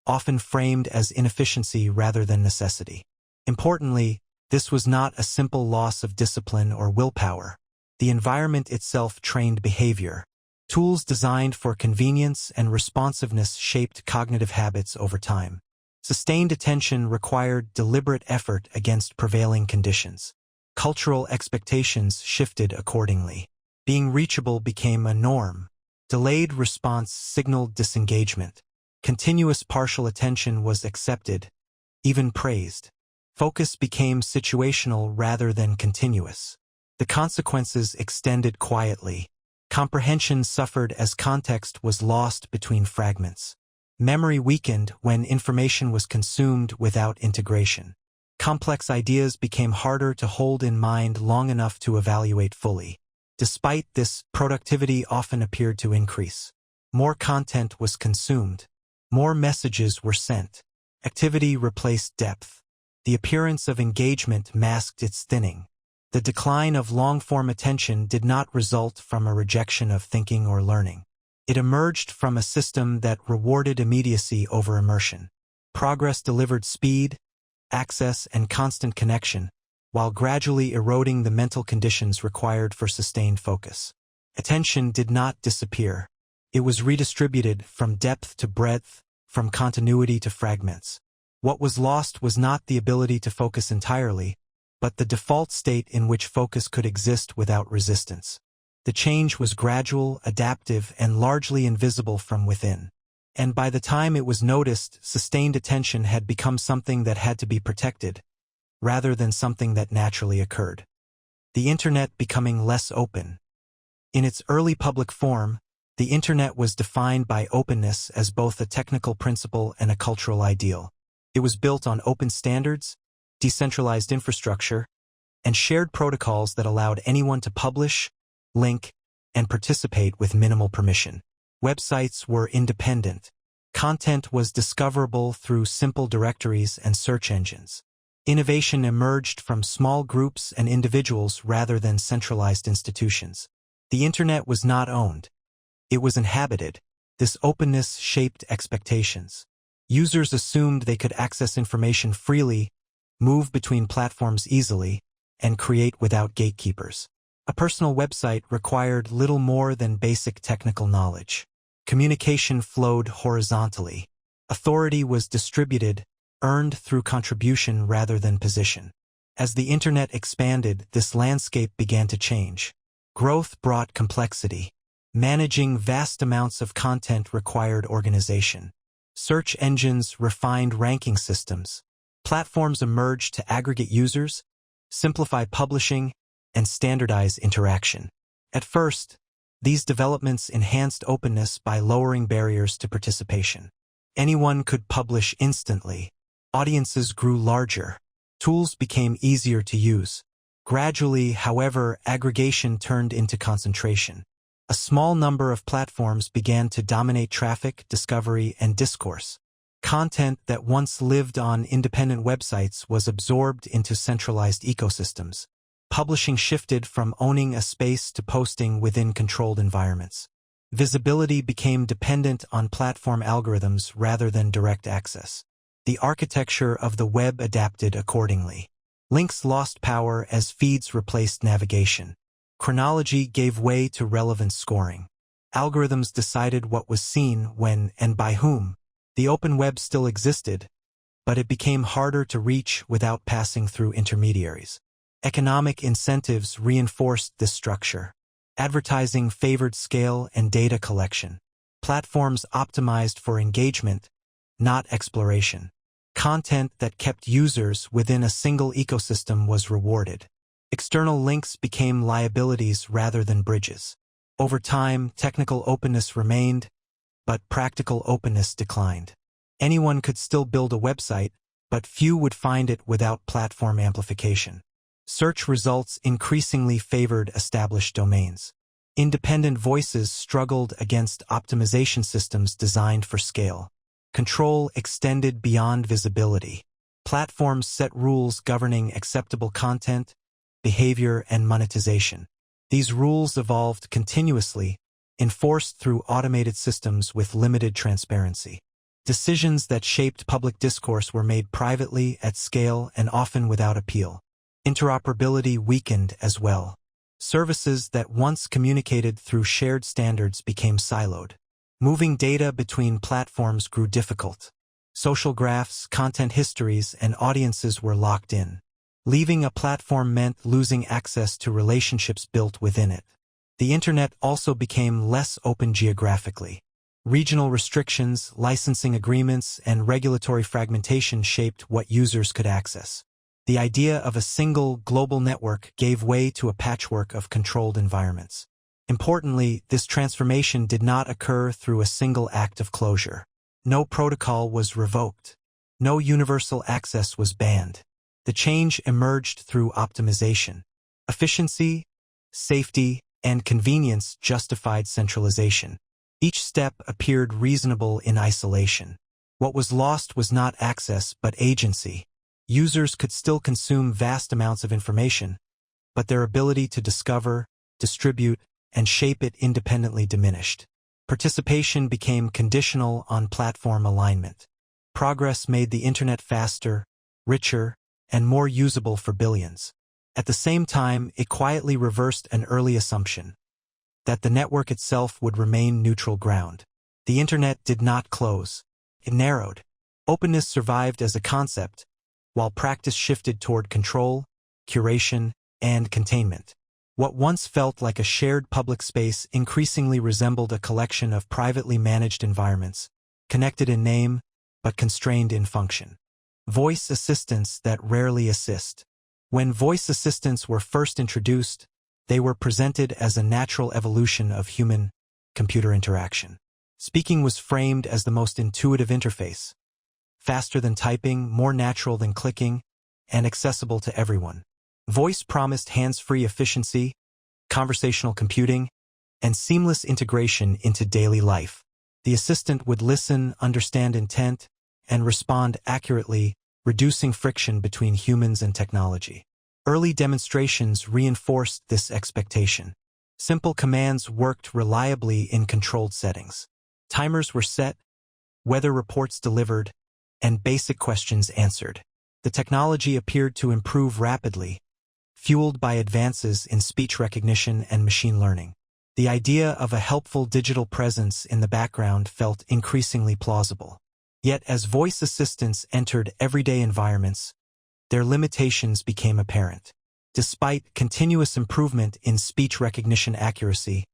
often framed as inefficiency rather than necessity. Importantly, this was not a simple loss of discipline or willpower. The environment itself trained behavior. Tools designed for convenience and responsiveness shaped cognitive habits over time. Sustained attention required deliberate effort against prevailing conditions. Cultural expectations shifted accordingly. Being reachable became a norm. Delayed response signaled disengagement. Continuous partial attention was accepted, even praised. Focus became situational rather than continuous. The consequences extended quietly. Comprehension suffered as context was lost between fragments. Memory weakened when information was consumed without integration. Complex ideas became harder to hold in mind long enough to evaluate fully. Despite this, productivity often appeared to increase. More content was consumed. More messages were sent. Activity replaced depth. The appearance of engagement masked its thinning. The decline of long-form attention did not result from a rejection of thinking or learning. It emerged from a system that rewarded immediacy over immersion. Progress delivered speed, access, and constant connection, while gradually eroding the mental conditions required for sustained focus. Attention did not disappear. It was redistributed from depth to breadth, from continuity to fragments. What was lost was not the ability to focus entirely, but the default state in which focus could exist without resistance. The change was gradual, adaptive, and largely invisible from within. And by the time it was noticed, sustained attention had become something that had to be protected, rather than something that naturally occurred. The Internet becoming less open. In its early public form, the Internet was defined by openness as both a technical principle and a cultural ideal. It was built on open standards, decentralized infrastructure, and shared protocols that allowed anyone to publish, link, and participate with minimal permission. Websites were independent. Content was discoverable through simple directories and search engines. Innovation emerged from small groups and individuals rather than centralized institutions. The Internet was not owned. It was inhabited. This openness shaped expectations. Users assumed they could access information freely, move between platforms easily, and create without gatekeepers. A personal website required little more than basic technical knowledge. Communication flowed horizontally. Authority was distributed, earned through contribution rather than position. As the Internet expanded, this landscape began to change. Growth brought complexity. Managing vast amounts of content required organization. Search engines refined ranking systems. Platforms emerged to aggregate users, simplify publishing, and standardize interaction. At first, these developments enhanced openness by lowering barriers to participation. Anyone could publish instantly. Audiences grew larger. Tools became easier to use. Gradually, however, aggregation turned into concentration. A small number of platforms began to dominate traffic, discovery, and discourse. Content that once lived on independent websites was absorbed into centralized ecosystems. Publishing shifted from owning a space to posting within controlled environments. Visibility became dependent on platform algorithms rather than direct access. The architecture of the web adapted accordingly. Links lost power as feeds replaced navigation. Chronology gave way to relevance scoring. Algorithms decided what was seen, when, and by whom. The open web still existed, but it became harder to reach without passing through intermediaries. Economic incentives reinforced this structure. Advertising favored scale and data collection. Platforms optimized for engagement, not exploration. Content that kept users within a single ecosystem was rewarded. External links became liabilities rather than bridges. Over time, technical openness remained, but practical openness declined. Anyone could still build a website, but few would find it without platform amplification. Search results increasingly favored established domains. Independent voices struggled against optimization systems designed for scale. Control extended beyond visibility. Platforms set rules governing acceptable content, behavior, and monetization. These rules evolved continuously, enforced through automated systems with limited transparency. Decisions that shaped public discourse were made privately, at scale, and often without appeal. Interoperability weakened as well. Services that once communicated through shared standards became siloed. Moving data between platforms grew difficult. Social graphs, content histories, and audiences were locked in. Leaving a platform meant losing access to relationships built within it. The Internet also became less open geographically. Regional restrictions, licensing agreements, and regulatory fragmentation shaped what users could access. The idea of a single, global network gave way to a patchwork of controlled environments. Importantly, this transformation did not occur through a single act of closure. No protocol was revoked. No universal access was banned. The change emerged through optimization. Efficiency, safety, and convenience justified centralization. Each step appeared reasonable in isolation. What was lost was not access but agency. Users could still consume vast amounts of information, but their ability to discover, distribute, and shape it independently diminished. Participation became conditional on platform alignment. Progress made the Internet faster, richer, and more usable for billions. At the same time, it quietly reversed an early assumption that the network itself would remain neutral ground. The Internet did not close. It narrowed. Openness survived as a concept, while practice shifted toward control, curation, and containment. What once felt like a shared public space increasingly resembled a collection of privately managed environments, connected in name, but constrained in function. Voice assistants that rarely assist. When voice assistants were first introduced, they were presented as a natural evolution of human-computer interaction. Speaking was framed as the most intuitive interface, faster than typing, more natural than clicking, and accessible to everyone. Voice promised hands-free efficiency, conversational computing, and seamless integration into daily life. The assistant would listen, understand intent, and respond accurately, reducing friction between humans and technology. Early demonstrations reinforced this expectation. Simple commands worked reliably in controlled settings. Timers were set, weather reports delivered, and basic questions answered. The technology appeared to improve rapidly, fueled by advances in speech recognition and machine learning. The idea of a helpful digital presence in the background felt increasingly plausible. Yet as voice assistants entered everyday environments, their limitations became apparent. Despite continuous improvement in speech recognition accuracy,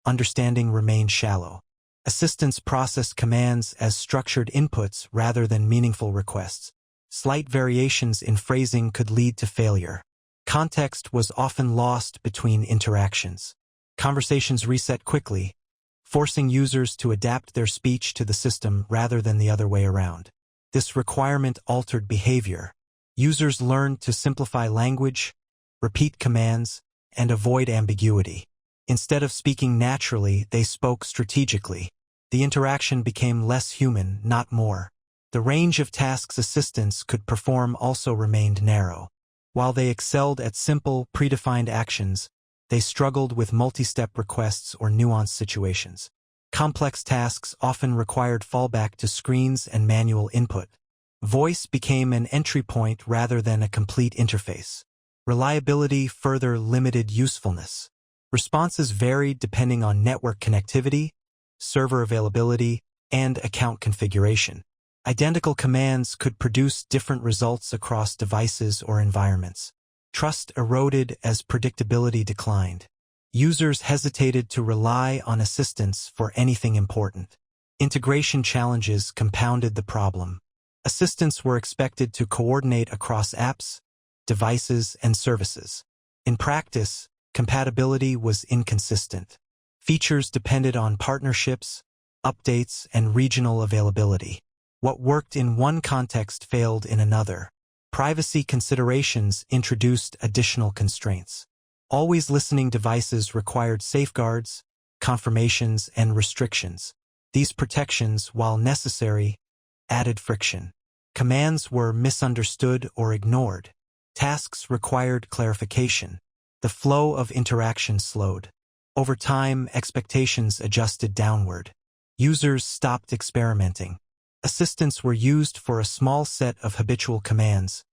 understanding remained shallow. Assistants processed commands as structured inputs rather than meaningful requests. Slight variations in phrasing could lead to failure. Context was often lost between interactions. Conversations reset quickly, forcing users to adapt their speech to the system rather than the other way around. This requirement altered behavior. Users learned to simplify language, repeat commands, and avoid ambiguity. Instead of speaking naturally, they spoke strategically. The interaction became less human, not more. The range of tasks assistants could perform also remained narrow. While they excelled at simple, predefined actions, they struggled with multi-step requests or nuanced situations. Complex tasks often required fallback to screens and manual input. Voice became an entry point rather than a complete interface. Reliability further limited usefulness. Responses varied depending on network connectivity, server availability, and account configuration. Identical commands could produce different results across devices or environments. Trust eroded as predictability declined. Users hesitated to rely on assistants for anything important. Integration challenges compounded the problem. Assistants were expected to coordinate across apps, devices, and services. In practice, compatibility was inconsistent. Features depended on partnerships, updates, and regional availability. What worked in one context failed in another. Privacy considerations introduced additional constraints. Always listening devices required safeguards, confirmations, and restrictions. These protections, while necessary, added friction. Commands were misunderstood or ignored. Tasks required clarification. The flow of interaction slowed. Over time, expectations adjusted downward. Users stopped experimenting. Assistants were used for a small set of habitual commands,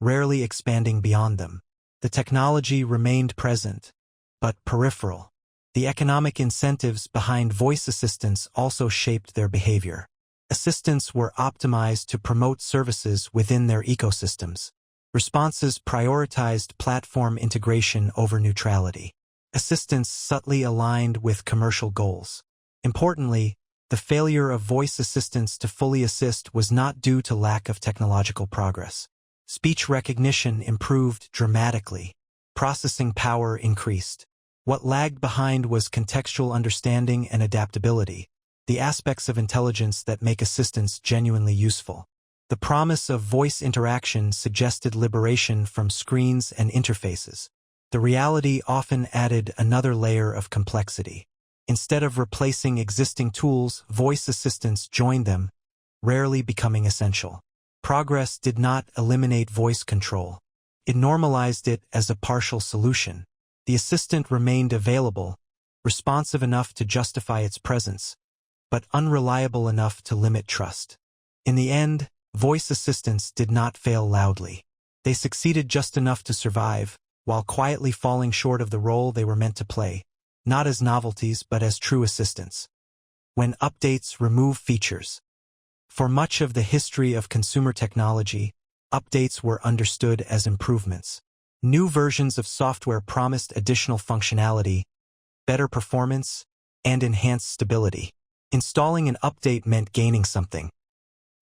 rarely expanding beyond them. The technology remained present, but peripheral. The economic incentives behind voice assistants also shaped their behavior. Assistants were optimized to promote services within their ecosystems. Responses prioritized platform integration over neutrality. Assistants subtly aligned with commercial goals. Importantly, the failure of voice assistants to fully assist was not due to lack of technological progress. Speech recognition improved dramatically. Processing power increased. What lagged behind was contextual understanding and adaptability, the aspects of intelligence that make assistants genuinely useful. The promise of voice interaction suggested liberation from screens and interfaces. The reality often added another layer of complexity. Instead of replacing existing tools, voice assistants joined them, rarely becoming essential. Progress did not eliminate voice control. It normalized it as a partial solution. The assistant remained available, responsive enough to justify its presence, but unreliable enough to limit trust. In the end, voice assistants did not fail loudly. They succeeded just enough to survive, while quietly falling short of the role they were meant to play, not as novelties but as true assistants. When updates remove features. For much of the history of consumer technology, updates were understood as improvements. New versions of software promised additional functionality, better performance, and enhanced stability. Installing an update meant gaining something.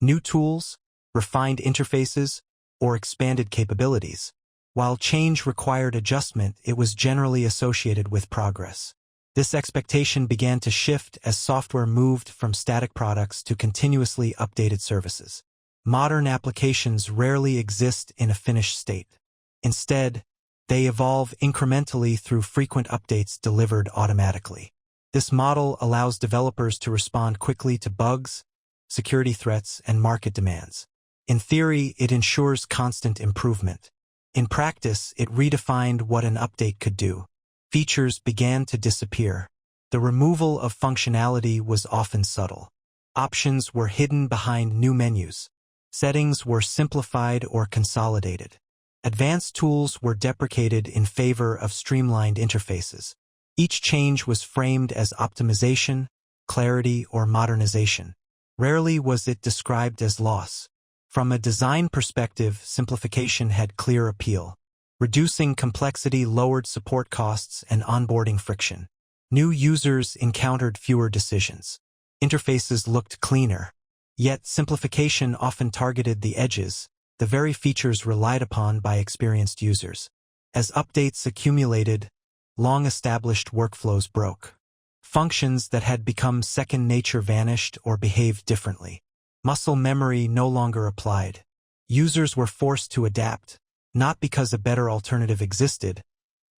New tools, refined interfaces, or expanded capabilities. While change required adjustment, it was generally associated with progress. This expectation began to shift as software moved from static products to continuously updated services. Modern applications rarely exist in a finished state. Instead, they evolve incrementally through frequent updates delivered automatically. This model allows developers to respond quickly to bugs, security threats, and market demands. In theory, it ensures constant improvement. In practice, it redefined what an update could do. Features began to disappear. The removal of functionality was often subtle. Options were hidden behind new menus. Settings were simplified or consolidated. Advanced tools were deprecated in favor of streamlined interfaces. Each change was framed as optimization, clarity, or modernization. Rarely was it described as loss. From a design perspective, simplification had clear appeal. Reducing complexity lowered support costs and onboarding friction. New users encountered fewer decisions. Interfaces looked cleaner. Yet simplification often targeted the edges, the very features relied upon by experienced users. As updates accumulated, long-established workflows broke. Functions that had become second nature vanished or behaved differently. Muscle memory no longer applied. Users were forced to adapt, not because a better alternative existed,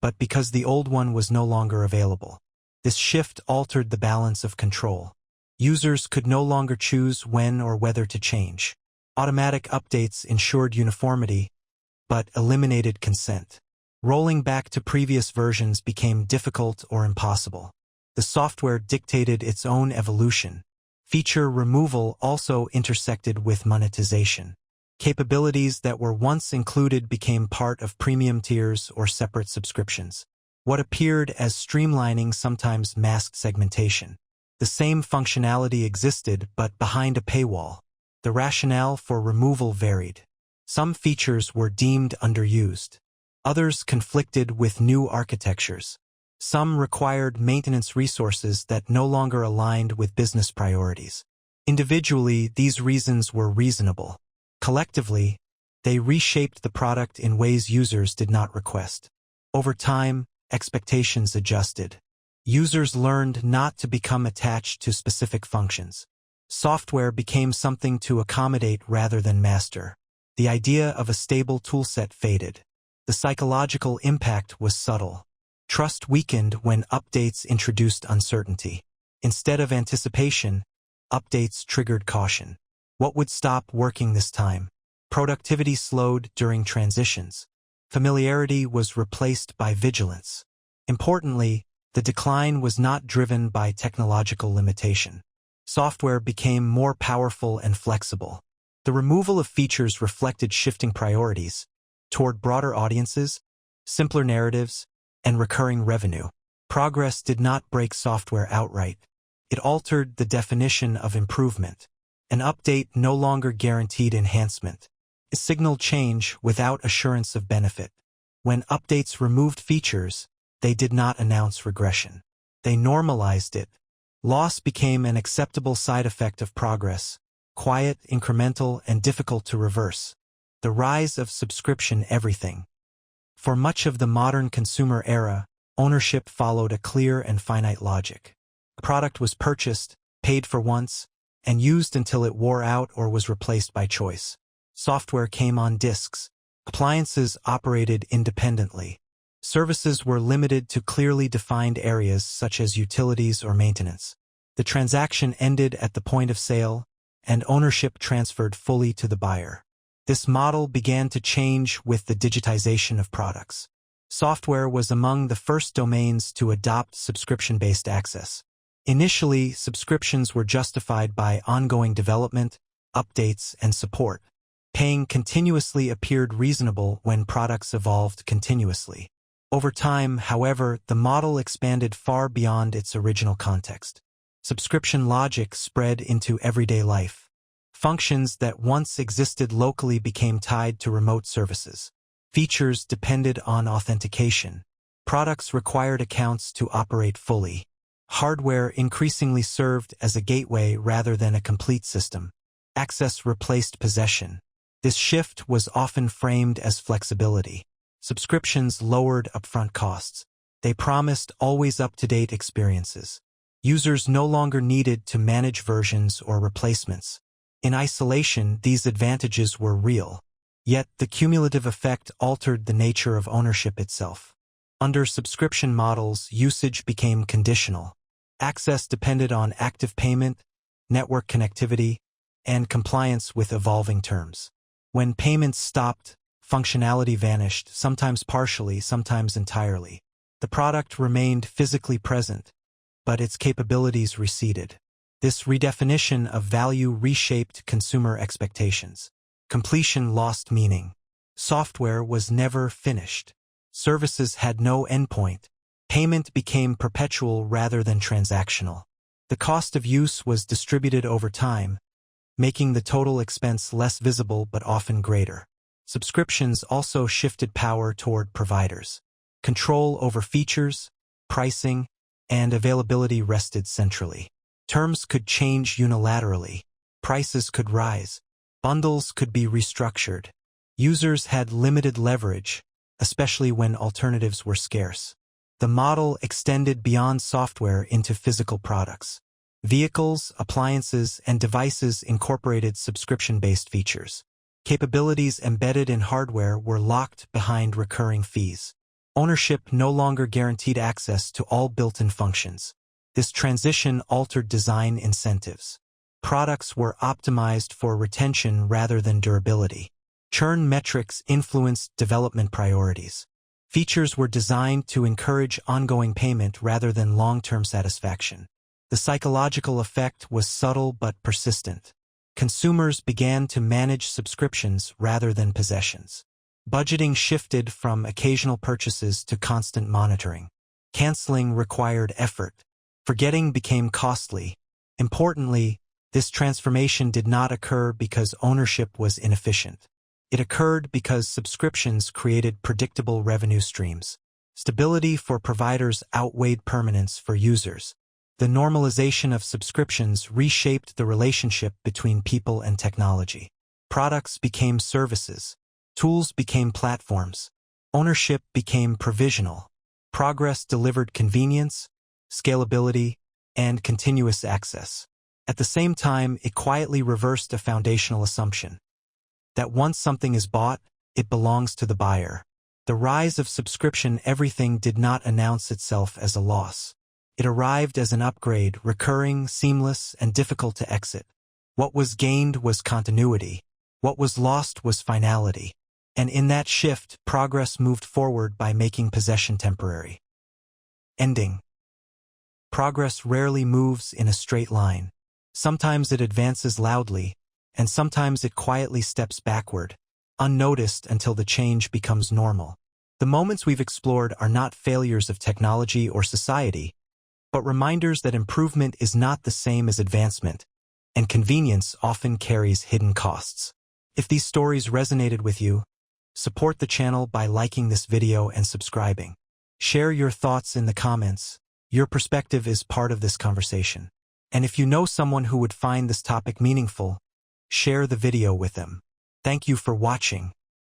but because the old one was no longer available. This shift altered the balance of control. Users could no longer choose when or whether to change. Automatic updates ensured uniformity, but eliminated consent. Rolling back to previous versions became difficult or impossible. The software dictated its own evolution. Feature removal also intersected with monetization. Capabilities that were once included became part of premium tiers or separate subscriptions. What appeared as streamlining sometimes masked segmentation. The same functionality existed but behind a paywall. The rationale for removal varied. Some features were deemed underused. Others conflicted with new architectures. Some required maintenance resources that no longer aligned with business priorities. Individually, these reasons were reasonable. Collectively, they reshaped the product in ways users did not request. Over time, expectations adjusted. Users learned not to become attached to specific functions. Software became something to accommodate rather than master. The idea of a stable toolset faded. The psychological impact was subtle. Trust weakened when updates introduced uncertainty. Instead of anticipation, updates triggered caution. What would stop working this time? Productivity slowed during transitions. Familiarity was replaced by vigilance. Importantly, the decline was not driven by technological limitation. Software became more powerful and flexible. The removal of features reflected shifting priorities toward broader audiences, simpler narratives, and recurring revenue. Progress did not break software outright. It altered the definition of improvement. An update no longer guaranteed enhancement. It signaled change without assurance of benefit. When updates removed features, they did not announce regression. They normalized it. Loss became an acceptable side effect of progress, quiet, incremental, and difficult to reverse. The rise of subscription everything. For much of the modern consumer era, ownership followed a clear and finite logic. A product was purchased, paid for once, and used until it wore out or was replaced by choice. Software came on disks. Appliances operated independently. Services were limited to clearly defined areas such as utilities or maintenance. The transaction ended at the point of sale, and ownership transferred fully to the buyer. This model began to change with the digitization of products. Software was among the first domains to adopt subscription-based access. Initially, subscriptions were justified by ongoing development, updates, and support. Paying continuously appeared reasonable when products evolved continuously. Over time, however, the model expanded far beyond its original context. Subscription logic spread into everyday life. Functions that once existed locally became tied to remote services. Features depended on authentication. Products required accounts to operate fully. Hardware increasingly served as a gateway rather than a complete system. Access replaced possession. This shift was often framed as flexibility. Subscriptions lowered upfront costs. They promised always up-to-date experiences. Users no longer needed to manage versions or replacements. In isolation, these advantages were real. Yet, the cumulative effect altered the nature of ownership itself. Under subscription models, usage became conditional. Access depended on active payment, network connectivity, and compliance with evolving terms. When payments stopped, functionality vanished, sometimes partially, sometimes entirely. The product remained physically present, but its capabilities receded. This redefinition of value reshaped consumer expectations. Completion lost meaning. Software was never finished. Services had no endpoint. Payment became perpetual rather than transactional. The cost of use was distributed over time, making the total expense less visible but often greater. Subscriptions also shifted power toward providers. Control over features, pricing, and availability rested centrally. Terms could change unilaterally. Prices could rise. Bundles could be restructured. Users had limited leverage, especially when alternatives were scarce. The model extended beyond software into physical products. Vehicles, appliances, and devices incorporated subscription-based features. Capabilities embedded in hardware were locked behind recurring fees. Ownership no longer guaranteed access to all built-in functions. This transition altered design incentives. Products were optimized for retention rather than durability. Churn metrics influenced development priorities. Features were designed to encourage ongoing payment rather than long-term satisfaction. The psychological effect was subtle but persistent. Consumers began to manage subscriptions rather than possessions. Budgeting shifted from occasional purchases to constant monitoring. Canceling required effort. Forgetting became costly. Importantly, this transformation did not occur because ownership was inefficient. It occurred because subscriptions created predictable revenue streams. Stability for providers outweighed permanence for users. The normalization of subscriptions reshaped the relationship between people and technology. Products became services. Tools became platforms. Ownership became provisional. Progress delivered convenience, scalability, and continuous access. At the same time, it quietly reversed a foundational assumption. That once something is bought, it belongs to the buyer. The rise of subscription everything did not announce itself as a loss. It arrived as an upgrade, recurring, seamless, and difficult to exit. What was gained was continuity. What was lost was finality. And in that shift, progress moved forward by making possession temporary. Ending. Progress rarely moves in a straight line. Sometimes it advances loudly, and sometimes it quietly steps backward, unnoticed until the change becomes normal. The moments we've explored are not failures of technology or society, but reminders that improvement is not the same as advancement, and convenience often carries hidden costs. If these stories resonated with you, support the channel by liking this video and subscribing. Share your thoughts in the comments. Your perspective is part of this conversation. And if you know someone who would find this topic meaningful, share the video with them. Thank you for watching.